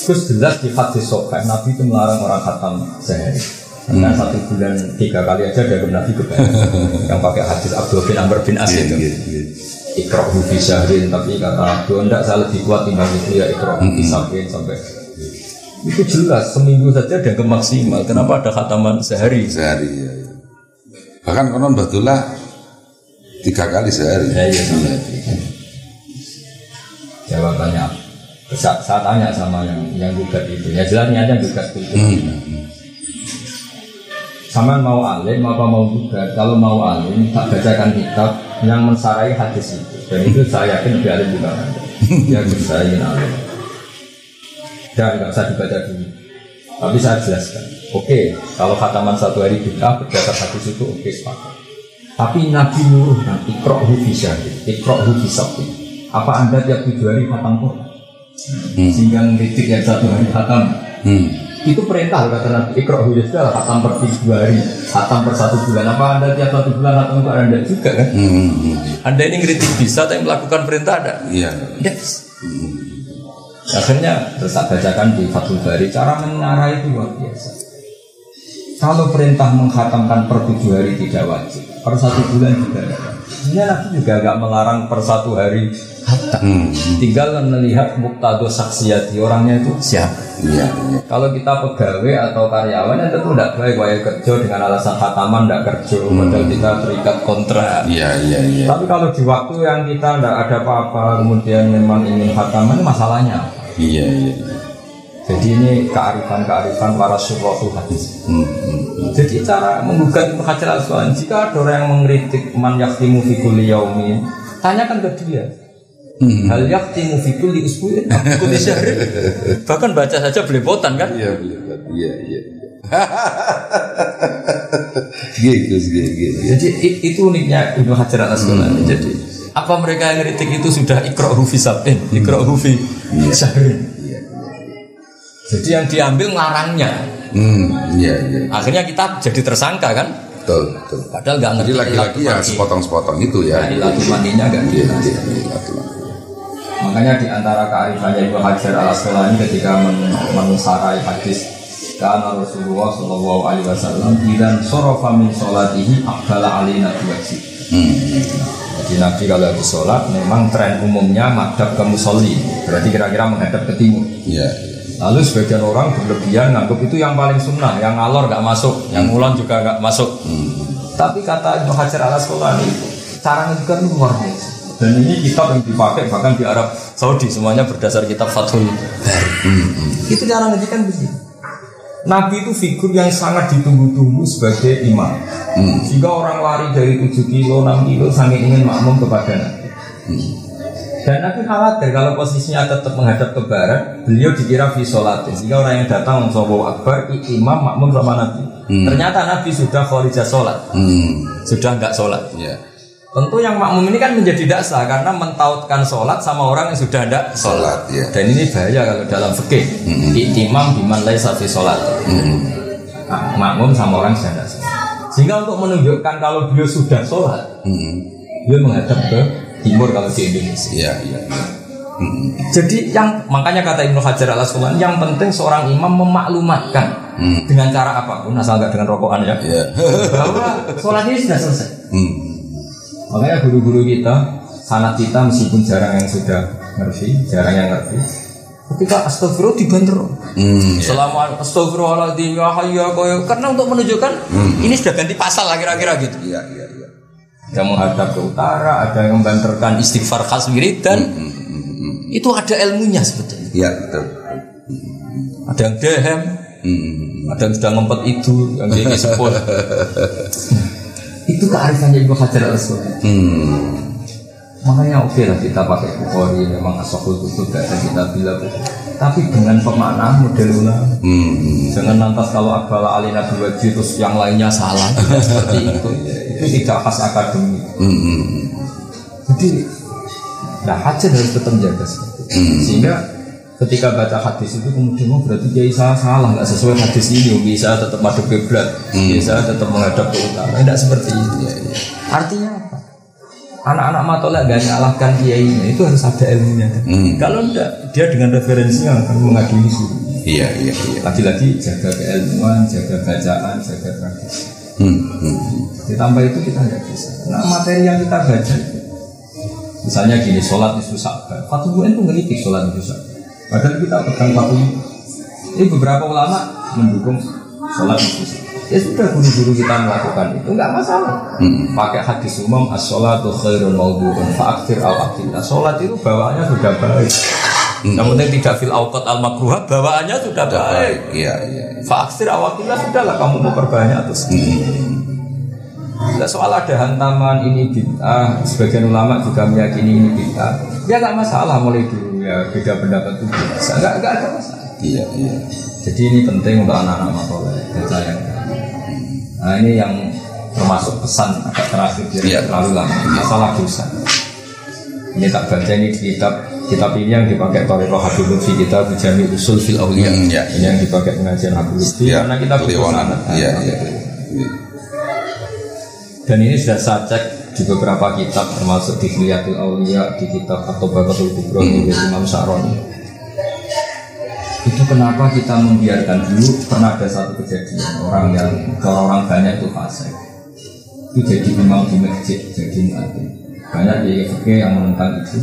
Gus jelas di hadis Sahih Nabi itu melarang orang khatam sehari. Karena 1 bulan 3 kali aja ada Nabi kebanyakan yang pakai hadis Abdul bin Amr bin As itu. Iqra'hu fi syahrin, tapi kata Abdul enggak, saya lebih kuat timbang itu ya Iqra'hu fi syahrin sampai itu jelas seminggu saja ada maksimal. Kenapa ada khataman sehari? Ya. Bahkan konon Batullah 3 kali sehari. Iya. Jawabannya, saya tanya sama yang gugat itu. Ya jelas niatnya gugat itu. Sama mau alim apa mau gugat? Kalau mau alim, tak bacakan kitab yang mensarai hadis itu. Dan itu saya yakin lebih alim juga Anda. Ya saya ingin alim. Dan nggak usah dibaca dulu. Tapi saya jelaskan. Oke, kalau khataman 1 hari bid'ah berdasar hadis itu oke, sepakat. Tapi Nabi nyuruh nanti Iqra'hu fi syahrin, Iqra'hu fi sabtin. Apa Anda tiap 7 hari khatam Quran? Sehingga ngeritik yang 1 hari khatam. Itu perintah kata Nabi. Iqra'hu ya sudah khatam per 7 hari, khatam per 1 bulan. Apa Anda tiap 1 bulan khatam Quran? Anda juga kan? Anda ini ngeritik bisa, tapi melakukan perintah ada? Iya. Yes. Akhirnya terus saya bacakan di Fathul Bari, cara menyarai itu luar biasa. Kalau perintah mengkhatamkan per 7 hari tidak wajib, per 1 bulan juga tidak wajib. Sebenarnya Nabi juga agak melarang per 1 hari khatam. Tinggal melihat muqtado saksiyati orangnya itu siapa. Iya. Kalau kita pegawai atau karyawan yang tentu tidak baik wajib kerja dengan alasan khataman tidak kerja, padahal kita terikat kontrak. Iya. Tapi kalau di waktu yang kita tidak ada apa-apa, kemudian memang ingin khataman, masalahnya. Iya. Jadi ini kearifan para syurahul hadis. Jadi cara menggugat Ibnu Hajar Al-Asqalani, jika ada orang yang mengkritik man yakhtimu fi kulli yaumin, tanyakan ke dia. Hal yakhtimu fi kulli usbu'in, kulli syahrin. Bahkan baca saja belepotan kan? Iya. Gitu. Jadi itu uniknya Ibnu Hajar Al-Asqalani. Jadi apa mereka yang kritik itu sudah Iqra'hu fi sab'in, Iqra'hu fi syahrin. Jadi yang diambil ngarangnya. Iya. Akhirnya kita jadi tersangka kan? Betul. Padahal nggak ngerti. Jadi laki-laki ya sepotong-sepotong itu ya. Ilatu mandinya nggak jelas. Makanya di antara kearifannya Ibnu Hajar Al-Asqalani ketika mensarai hadis karena Rasulullah Shallallahu Alaihi Wasallam bilang sorofa min sholatihi aqbala alaina biwajib. Jadi Nabi kalau habis sholat memang tren umumnya madhab ke musolli, berarti kira-kira menghadap ke timur. Iya. Lalu sebagian orang berlebihan nganggap itu yang paling sunnah, yang ngalor nggak masuk, yang ulang juga nggak masuk. Tapi kata Ibnu Hajar Al-Asqalani itu caranya juga luar biasa. Dan ini kitab yang dipakai bahkan di Arab Saudi semuanya berdasar kitab Fathul Bari. Itu cara ngedikan begini. Nabi itu figur yang sangat ditunggu-tunggu sebagai imam. Jika orang lari dari 7 kilo, 6 kilo sangat ingin makmum kepada Nabi. Dan Nabi khawatir kalau posisinya tetap menghadap ke barat, beliau dikira fi sholatin. Sehingga orang yang datang Allahu Akbar, imam makmum sama Nabi. Ternyata Nabi sudah kharijah sholat, sudah enggak sholat. Tentu yang makmum ini kan menjadi daksa karena mentautkan sholat sama orang yang sudah enggak sholat. Dan ini bahaya kalau dalam fikih. Imam biman laisa fi sholat. Makmum sama orang yang sudah enggak sholat. Sehingga untuk menunjukkan kalau beliau sudah sholat, beliau menghadap ke timur kalau di Indonesia. Jadi yang makanya kata Ibnu Hajar Al-Asqalani yang penting seorang imam memaklumatkan dengan cara apapun asal nggak dengan rokokan ya, bahwa sholat ini sudah selesai. Makanya guru-guru kita sanad kita meskipun jarang yang sudah ngerti, jarang yang ngerti. Ketika astagfirullah dibanter. Selama astagfirullahaladzim ya hayya qayyum, karena untuk menunjukkan ini sudah ganti pasal kira-kira gitu. Iya. Ada menghadap ke utara, ada yang membanterkan istighfar khas wiridan. Itu ada ilmunya sebetulnya. Iya, betul. Ada yang dehem, ada yang sudah ngempet itu, yang dia sepul. Itu kearifannya Ibnu Hajar al-Asqalani. Makanya oke lah kita pakai Bukhari, memang asokul kutub dan kita bilang, tapi dengan pemaknaan model ulama. Jangan lantas kalau akbala alina biwajib terus yang lainnya salah, tidak seperti itu. Itu tidak khas akademik. Jadi, Hajar harus tetap jaga seperti itu. Sehingga ketika baca hadis itu kemudian berarti kiai salah, nggak sesuai hadis ini. Bisa tetap madhep kiblat, bisa tetap menghadap ke utara. Tidak seperti itu. Artinya apa? Anak-anak matolak gak nyalahkan kiainya, itu harus ada ilmunya. Kalau enggak, dia dengan referensinya akan mengadili suruh. Iya. Lagi-lagi jaga keilmuan, jaga bacaan, jaga tradisi. Ditambah itu kita nggak bisa. Nah materi yang kita baca itu, misalnya gini, sholat nisfu Sya'ban. Fathul Mu'in itu ngeritik sholat nisfu Sya'ban. Padahal kita pegang Fathul. Ini beberapa ulama mendukung sholat nisfu Sya'ban. Ya sudah, guru-guru kita melakukan itu enggak masalah. Pakai hadis umum as-sholatu khairun maudhu'un fa'akthir al-aqillah. Sholat itu bawaannya sudah baik. Yang penting tidak fil awqat al-makruhah, bawaannya sudah baik. Iya. Fa'akthir al-aqillah, sudahlah kamu mau perbanyak terus. Soal ada hantaman ini bid'ah, sebagian ulama juga meyakini ini bid'ah. Ya enggak masalah, mulai dulu ya beda pendapat itu biasa. Enggak ada masalah. Iya. Jadi ini penting untuk anak-anak matoleh, sayang. Nah ini yang termasuk pesan agak terakhir terlalu lama, masalah dosa. Ini tak baca ini di kitab ini yang dipakai Thariqah Habib Lutfi, kitab Jami' Usul fil Awliya. Ini yang dipakai pengajian Habib Lutfi karena kita butuh sanad. Dan ini sudah saya cek di beberapa kitab termasuk di Hilyatul Awliya, di kitab At-Tabaqatul Kubra di Imam Sa'roni. Itu kenapa kita membiarkan dulu. Pernah ada satu kejadian orang banyak itu fasik, itu jadi imam di masjid, jadi muadzin. Banyak di fikih yang menentang itu.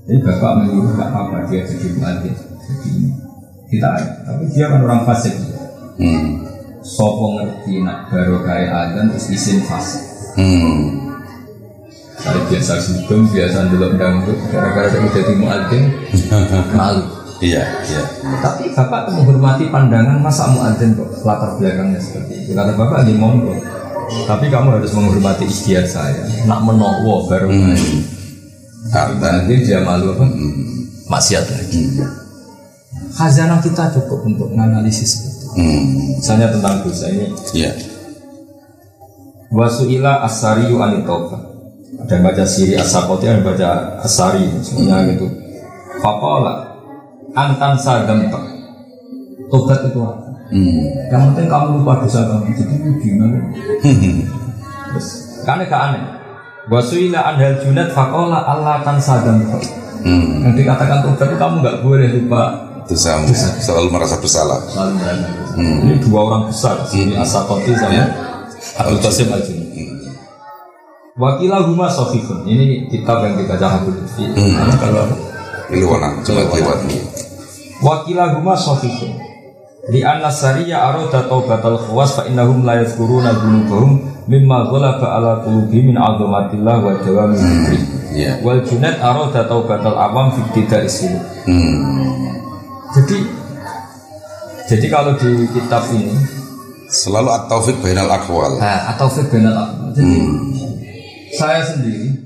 Jadi bapak menyuruh tak apa dia jadi muadzin, jadi kita ada. Tapi dia kan orang fasik. Sopo ngerti nak baru kayak adzan terus izin fasik. Saya biasa sugeng, biasa dulu dangdut, gara-gara jadi muadzin malu. Iya. Tapi bapak menghormati pandangan masa muadzin kok latar belakangnya seperti itu. Kata bapak di monggo. Tapi kamu harus menghormati ikhtiar saya. Nak menowo baru nanti dia malu apa? Maksiat lagi. Khazanah kita cukup untuk menganalisis seperti itu. Misalnya tentang dosa ini. Iya. Wasu'ila as-sariyu anitauba. Ada yang baca siri as-sakoti, ada yang baca as-sari. Sebenarnya gitu. Faqala antan sadam tak tobat itu apa? Yang penting kamu lupa dosa kamu. Jadi itu gimana? Terus karena gak aneh. Wasuila anhal junat fakola Allah tan sadam tak. Yang dikatakan tobat itu kamu gak boleh lupa dosamu. Selalu merasa bersalah. Ini dua orang besar. Sini As-Sakoti sama Abdul Qasim Al-Junad. Wakilah huma sahihun. Ini kitab yang dibaca Habib Lutfi. Kalau Iluwana, coba lewat. Wakilahuma sahihun. Li anna sariya arada taubatal khawas fa innahum la yadhkuruna dzunubahum mimma ghalaba ala qulubihim min 'azamatillah wa dawami dzikri. Wal junad arada taubatal awam fi ibtida'is suluk. Jadi kalau di kitab ini selalu at-taufiq bainal aqwal. At-taufiq bainal aqwal. Jadi saya sendiri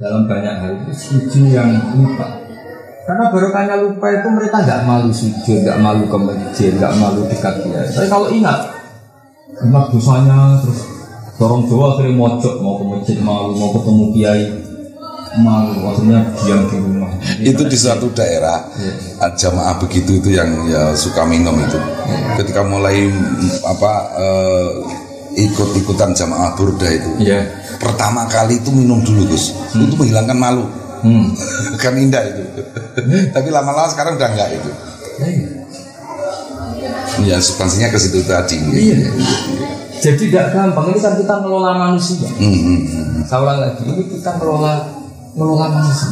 dalam banyak hal itu setuju yang lupa. Karena barokahnya lupa itu mereka nggak malu sujud, nggak malu ke masjid, nggak malu dekat dia. Tapi kalau ingat dosanya terus dorong Jawa akhirnya mojok mau ke masjid malu, mau ketemu kiai malu, akhirnya diam di rumah. Itu di suatu daerah jamaah begitu itu yang ya suka minum itu. Ketika mulai ikut-ikutan jamaah burda itu, pertama kali itu minum dulu Gus, itu menghilangkan malu. Kan indah itu. Tapi lama-lama sekarang udah enggak itu. Ya substansinya ke situ tadi. Jadi tidak gampang. Ini kan kita ngelola manusia. Saya ulang lagi, ini kita ngelola ngelola manusia.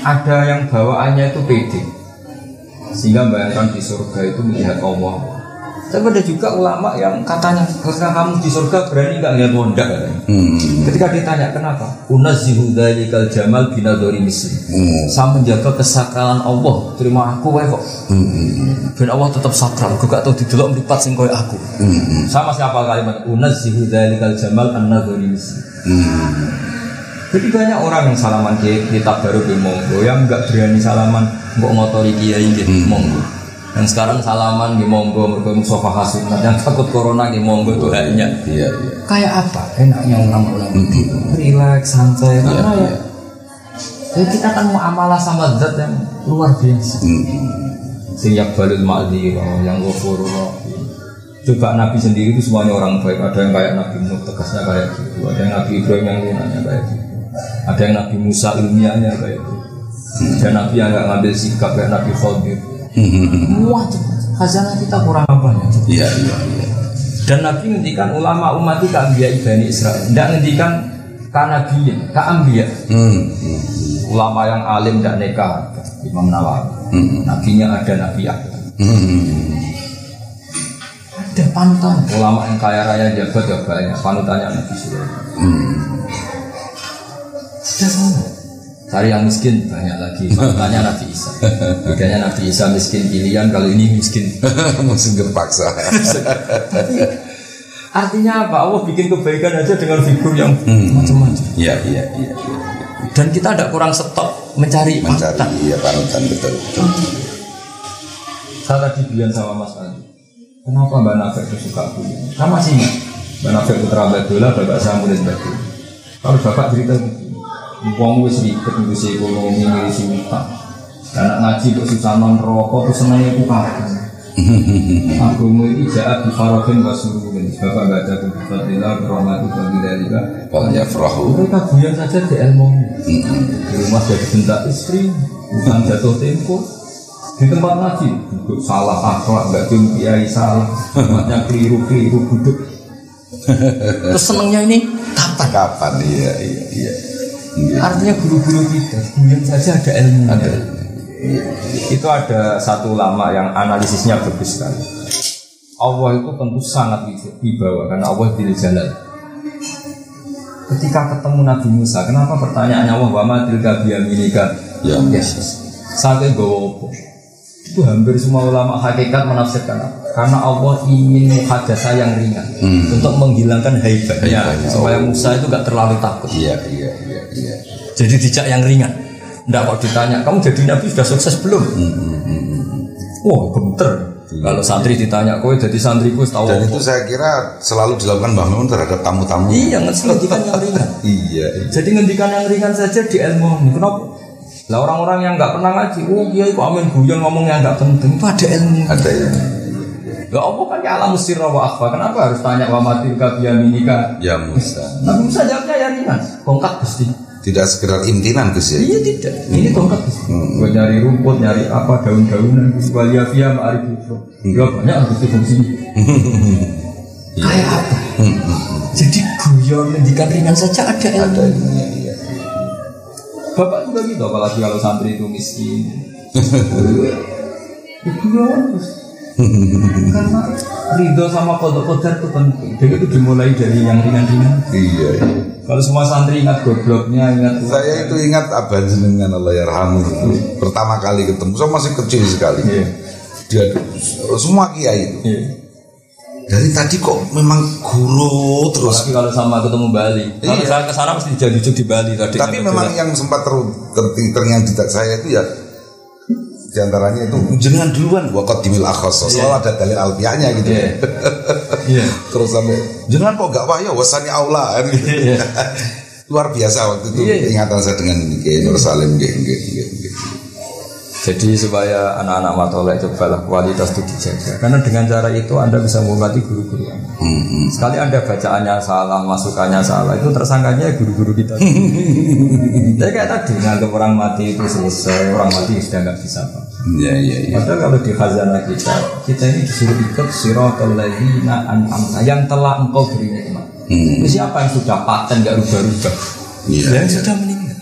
Ada yang bawaannya itu pede, sehingga bayangkan di surga itu melihat Allah. Tapi ada juga ulama yang katanya, ketika kamu di surga berani nggak lihat wondak? Ketika ditanya kenapa, unazzihu dzalikal jamal binadori misli. Saya menjaga kesakralan Allah, terima aku wae kok. Ben Allah tetap sakral, aku gak tahu didelok mripat sing koyo aku. Sama siapa kalimat unazzihu dzalikal jamal an-nadori misli. Jadi banyak orang yang salaman kitab baru di monggo, yang nggak berani salaman mbok ngotori kiai gitu monggo. Dan sekarang salaman di monggo, mereka musofa hasunat yang takut corona di monggo itu hanya. Iya. Kayak apa? Enaknya ulama-ulama itu relax, santai, karena ya. Jadi kita kan muamalah sama zat yang luar biasa. Siap balil ma'dzirah, yang ghafurur. Coba Nabi sendiri itu semuanya orang baik. Ada yang kayak Nabi Nuh, tegasnya kayak gitu. Ada yang Nabi Ibrahim yang lunanya kayak gitu. Ada yang Nabi Musa ilmiahnya kayak gitu. Ada Nabi yang nggak ngambil sikap kayak Nabi Khadir. Wah, khazanah kita kurang apa ya? Iya. Dan Nabi ngendikan ulama umat itu keambiya Bani Israil. Tidak ngendikan kanabiyin, keambiya. Ulama yang alim tidak nekah, Imam Nawawi. Nabinya ada Nabi Adam. Ada panutan. Ulama yang kaya raya jabat ya banyak. Panutannya Nabi Sulaiman. Sudah sana. Cari yang miskin banyak lagi. Panutannya Nabi Isa. Bedanya Nabi Isa miskin pilihan, kalau ini miskin terpaksa. Artinya apa? Allah bikin kebaikan aja dengan figur yang macam-macam. Iya. Dan kita tidak kurang stop mencari panutan. Iya, panutan betul. Saya tadi bilang sama Mas Ali, kenapa Mbak Nafek itu suka punya? Kan masih ingat Mbak Nafek putra Abdullah, bapak saya murid Abdullah. Kalau bapak cerita gitu, wong wis ribet ngurusi ekonomi, ngurusi utang. Anak ngaji kok susah non rokok, terus senangnya itu kapan? Agama ini jahat di Farohin Wasurulin. Bapak nggak ada kebudayaan berhormat kebudayaan. Banyak ferahu. Mereka buyan saja di ilmu. Di rumah jadi bentak istri, bukan jatuh tempo. Di tempat ngaji, duduk salah akhlak, nggak kiai salah, tempatnya keliru duduk. Terus senangnya ini kapan? Iya. Artinya guru-guru kita buyan saja ada ilmu. Itu ada satu ulama yang analisisnya bagus sekali. Allah itu tentu sangat wibawa karena Allah bil jalal. Ketika ketemu Nabi Musa, kenapa pertanyaannya Allah wa ma tilka biyaminika? Ya Yesus. Sampai bawa apa? Itu hampir semua ulama hakikat menafsirkan apa? Karena Allah ingin muhadasah yang ringan untuk menghilangkan haibatnya supaya Musa itu gak terlalu takut. Iya. Jadi dijak yang ringan. Nggak kok ditanya, kamu jadi nabi sudah sukses belum? Wah, gemeter. Kalau santri ditanya, kowe jadi santriku tahu. Dan itu saya kira selalu dilakukan Mbah Mun terhadap tamu-tamu. Iya, ngendikan yang ringan. Iya. Jadi ngendikan yang ringan saja di ilmu. Kenapa? Lah orang-orang yang nggak pernah ngaji, kiai kok amin guyon ngomong yang nggak penting. Itu ada ilmu. Ada ilmu. Ya Allah kan ya alam sirra wa akhfa. Kenapa harus tanya wa matilka biyaminika? Ya Musa. Nabi Musa jawabnya ya ringan. Kongkat Gusti. Tidak sekedar imtinan Gus ya? Iya tidak. Ini tongkat buat nyari rumput, nyari apa daun-daunan waliafia ma'arif. Ya banyak harus fungsi. Kayak apa? Jadi guyon mendikan ringan saja ada ilmunya. Iya. Bapak juga gitu, apalagi kalau santri itu miskin. Guyon karena ridho sama kodok-kodok itu penting. Jadi itu dimulai dari yang ringan-ringan. Iya. Kalau semua santri ingat gobloknya, ingat. Saya itu ingat abah jenengan Allah yarhamu itu pertama kali ketemu, saya masih kecil sekali. Dia semua kiai itu. Dari tadi kok memang guru terus. Tapi kalau sama ketemu Bali, kalau saya kesana mesti jadi di Bali tadi. Tapi memang yang sempat terngiang di saya itu ya diantaranya itu jenengan duluan waktu dimil akhos, selalu ada dalil alfiahnya gitu. Terus sampai jenengan kok gak wahya wasani aula kan gitu. Luar biasa waktu itu ingatan saya dengan ini Nur Salim Jadi supaya anak-anak matolek cobalah kualitas itu dijaga. Karena dengan cara itu Anda bisa menghormati guru-guru Anda. Sekali Anda bacaannya salah, masukannya salah, itu tersangkanya guru-guru kita. Jadi kayak tadi, nganggap orang mati itu selesai, orang mati sudah nggak bisa apa. Iya. Padahal kalau di khazanah kita ini disuruh ikut siratal ladzina an'amta yang telah engkau beri nikmat. Siapa yang sudah paten nggak rubah-rubah? Yang sudah meninggal.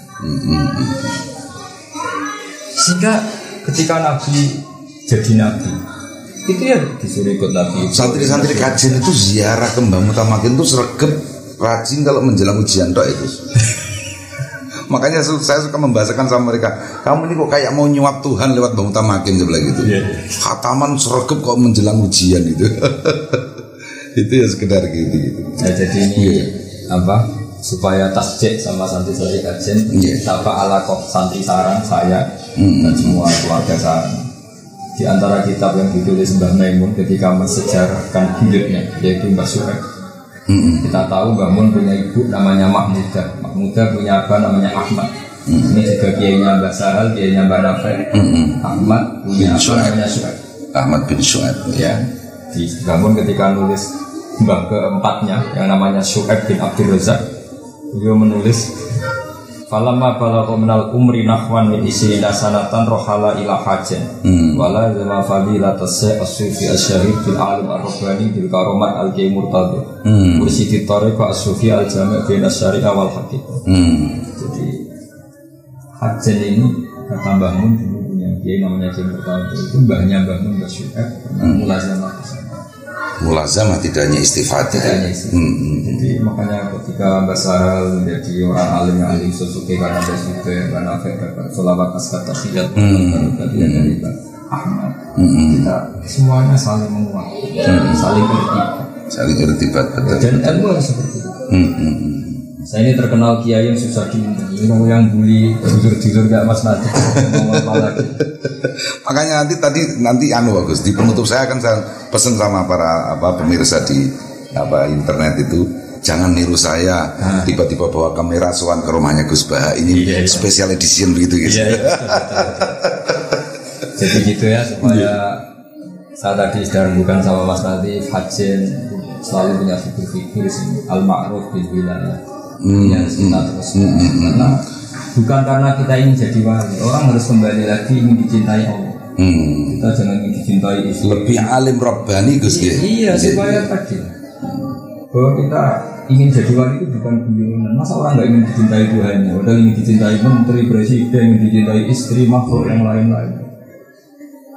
Sehingga ketika Nabi jadi Nabi itu ya disuruh ikut Nabi. Santri-santri kajian itu ziarah ke Mbah Mutamakin itu sregep rajin kalau menjelang ujian tok itu. Makanya saya suka membahasakan sama mereka, kamu ini kok kayak mau nyuap Tuhan lewat Mbah Mutamakin sebelah gitu. Khataman sregep kok menjelang ujian gitu. Itu ya sekedar gitu. Nah, jadi ini apa? Supaya tasjid sama santri-santri kajian, tanpa ala kok santri sarang saya dan semua keluarga sarang. Di antara kitab yang ditulis Mbah Maimun ketika mensejarahkan hidupnya, yaitu Mbah Su'aib. Kita tahu Mbah Mun punya ibu namanya Mahmudah. Mahmudah punya abah namanya Ahmad. Ini juga kiainya Mbah Sahal, kiainya Mbah Nafi. Ahmad punya abah namanya Su'aib. Ahmad bin Su'aib. Ya. Di Mbah Mun ketika nulis mbah keempatnya yang namanya Su'aib bin Abdul Razak, beliau menulis falamma balagha minal umri nahwan min isrina sanatan rohala ila hajan wala zama fadilatas as-sufi asy-syahid bil alim ar-rabbani bil karomat al-qiyy murtadhi mursyidi tariqa as-sufi al-jami' bain asy-syari'ah wal haqiqah. Jadi hajan ini kata Mbah Mun dulu punya kiai namanya Kiai Murtadhi, itu mbahnya Mbah Mun Mbah Syu'aib mulazamah ke sana. Mulazamah tidak hanya istifadah. Jadi makanya ketika Mbah Sahal menjadi orang alim yang alim sesuke karena Mbah Syu'aib karena dapat sholawat askat tahiyat dari Mbah Ahmad, kita semuanya saling menguatkan, saling bertibat, dan ilmu harus seperti itu. Saya ini terkenal kiai yang susah diundang. Ini yang bully tidur gak Mas Nadi mau apa lagi. Makanya nanti bagus di penutup saya akan saya pesan sama para pemirsa di internet itu, jangan niru saya tiba-tiba bawa kamera sowan ke rumahnya Gus Baha ini special edition begitu guys. Jadi gitu ya, supaya saya tadi sedang bukan sama Mas Nadi Hajin selalu punya figur-figur sini al-ma'ruf bil wilayah. Yang kita terus karena bukan karena kita ingin jadi wali, orang harus kembali lagi ingin dicintai Allah. Kita jangan ingin dicintai istri. Lebih alim Rabbani Gus. Iya, supaya tadi bahwa kita ingin jadi wali itu bukan guyonan. Masa orang nggak ingin dicintai Tuhannya, padahal ingin dicintai menteri, presiden, ingin dicintai istri, makhluk yang lain-lain.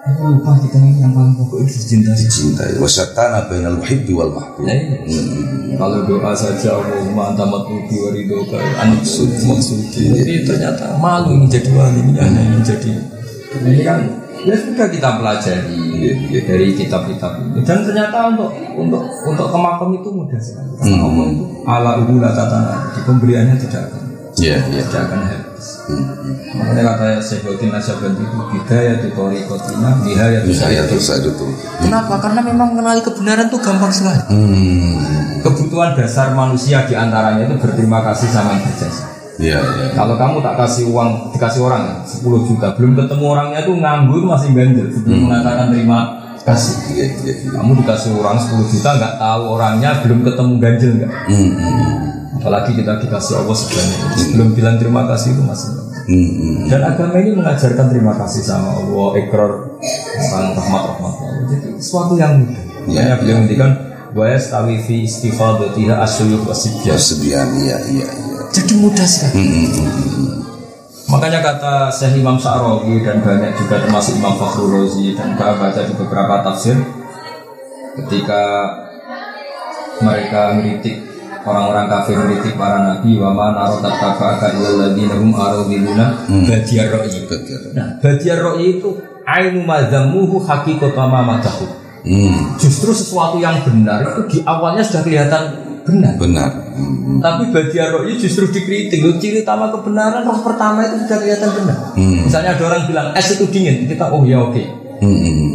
Lupa kita ini yang paling pokok itu dicintai. Wasyatana bainal muhibbi wal mahbub. Kalau doa saja Allahumma anta matlubi wa ridhoka maksudi. Jadi ternyata malu ini jadi wali, ini hanya ingin jadi. Ini kan ya sudah kita pelajari dari kitab-kitab ini, dan ternyata untuk ke makam itu mudah sekali. Karena Allah itu ala ubula tatana, di pemberiannya tidak akan habis. Makanya kata Syekhuddin Nasyabandi itu bidaya tutori kotina nihaya itu. Kenapa? Karena memang mengenali kebenaran itu gampang sekali. Kebutuhan dasar manusia diantaranya itu berterima kasih sama yang berjasa. Kalau kamu tak kasih uang, dikasih orang 10 juta, belum ketemu orangnya itu nganggur masih ganjil sebelum mengatakan terima kasih. Kamu dikasih orang 10 juta nggak tahu orangnya, belum ketemu ganjil nggak? Apalagi kita dikasih Allah sebanyak itu, belum bilang terima kasih itu masih. Dan agama ini mengajarkan terima kasih sama Allah, ikrar tentang rahmat Allah. Jadi sesuatu yang mudah. Makanya beliau menghentikan wa yastawi fi istifadatiha asyuyukh wasibyan. Jadi mudah sekali. Makanya kata Syekh Imam Sa'rawi dan banyak juga termasuk Imam Fakhrul Razi dan baca di beberapa tafsir, ketika mereka mengkritik orang-orang kafir, mengkritik para nabi, wa ma naratat tabaka illal ladzina hum aradiluna badiyar ra'yi. Nah, badiyar ra'yi itu ainu madzamuhu haqiqatan ma madahu. Justru sesuatu yang benar itu di awalnya sudah kelihatan benar. Tapi badiyar ra'yi justru dikritik. Ciri utama kebenaran roh pertama itu sudah kelihatan benar. Misalnya ada orang bilang es itu dingin, kita oke.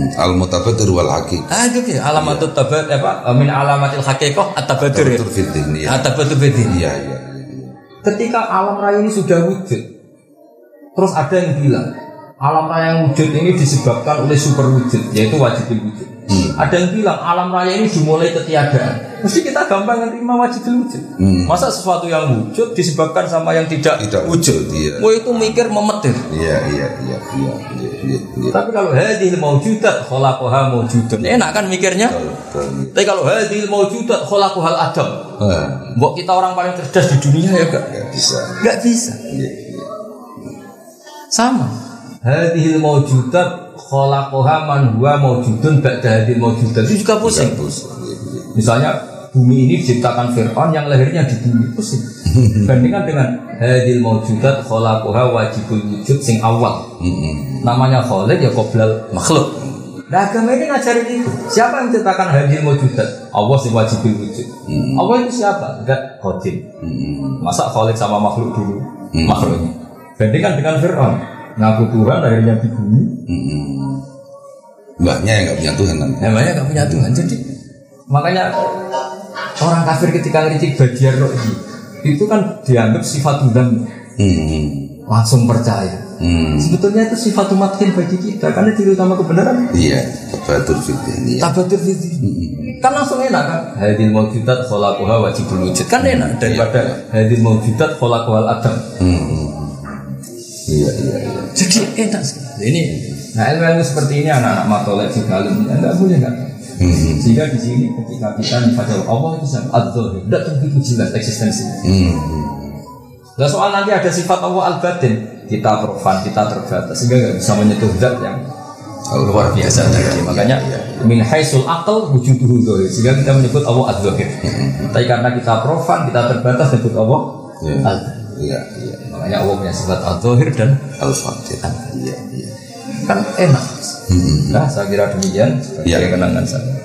Al-mutabadir wal haqiq. Itu ya alamatut tabat min alamatil haqiqah at-tabadur. At-tabadur fiddin. Iya. Ketika alam raya ini sudah wujud, terus ada yang bilang alam raya yang wujud ini disebabkan oleh super wujud, yaitu wajibul wujud. Ada yang bilang alam raya ini dimulai ketiadaan. Mesti kita gampang menerima wajibul wujud. Masa sesuatu yang wujud disebabkan sama yang tidak wujud? Mau itu mikir memetir. Iya. Tapi kalau hadhil maujudat khalaqaha maujudan, enak kan mikirnya? Tapi kalau hadhil maujudat khalaqahal adam, mbok kita orang paling cerdas di dunia ya enggak bisa. Sama. Hadhil mawjudat khalaqaha man huwa mawjudun ba'da hadhil mawjudat. Itu juga pusing. Misalnya bumi ini diciptakan Fir'aun yang lahirnya di bumi, pusing. Bandingkan dengan hadhil mawjudat khalaqaha wajibul wujud sing awal. Namanya khaliq ya qoblal makhluk. Nah agama ini ngajarin itu. Siapa yang menciptakan hadhil mawjudat? Allah sing wajibul wujud. Allah itu siapa? Enggak qadim. Masa khaliq sama makhluk dulu? Makhluknya. Bandingkan dengan Fir'aun, ngaku Tuhan akhirnya di bumi. Mbaknya yang nggak punya Tuhan kan? Mbaknya nggak punya Tuhan. Jadi makanya orang kafir ketika ngeritik bagian rohi itu kan dianggap sifat Tuhan, langsung percaya. Sebetulnya itu sifat matkin bagi kita karena diri utama kebenaran. Iya, tabatur fitrah. Tabatur fitrah. Kan langsung enak kan? Hadil mawjudat khalaqaha wajibul wujud. Kan enak daripada hadil mawjudat khalaqahal adam. Iya. Jadi enak sekali. Ini, nah ilmu seperti ini anak-anak matolek juga enggak boleh enggak. Sehingga di sini ketika kita nifadil Allah itu sama adzahir, tidak begitu jelas eksistensinya. Nah soal nanti ada sifat Allah al-batin, kita profan, kita terbatas, sehingga nggak bisa menyentuh zat yang luar biasa tadi. Makanya min haisul aql wujuduhu dzahir, sehingga kita menyebut Allah adzahir. Tapi karena kita profan, kita terbatas menyebut Allah al-batin. Iya. Makanya Allah punya sifat al-zahir dan al-batin. Iya. Kan enak. Nah, saya kira demikian sebagai kenangan saya.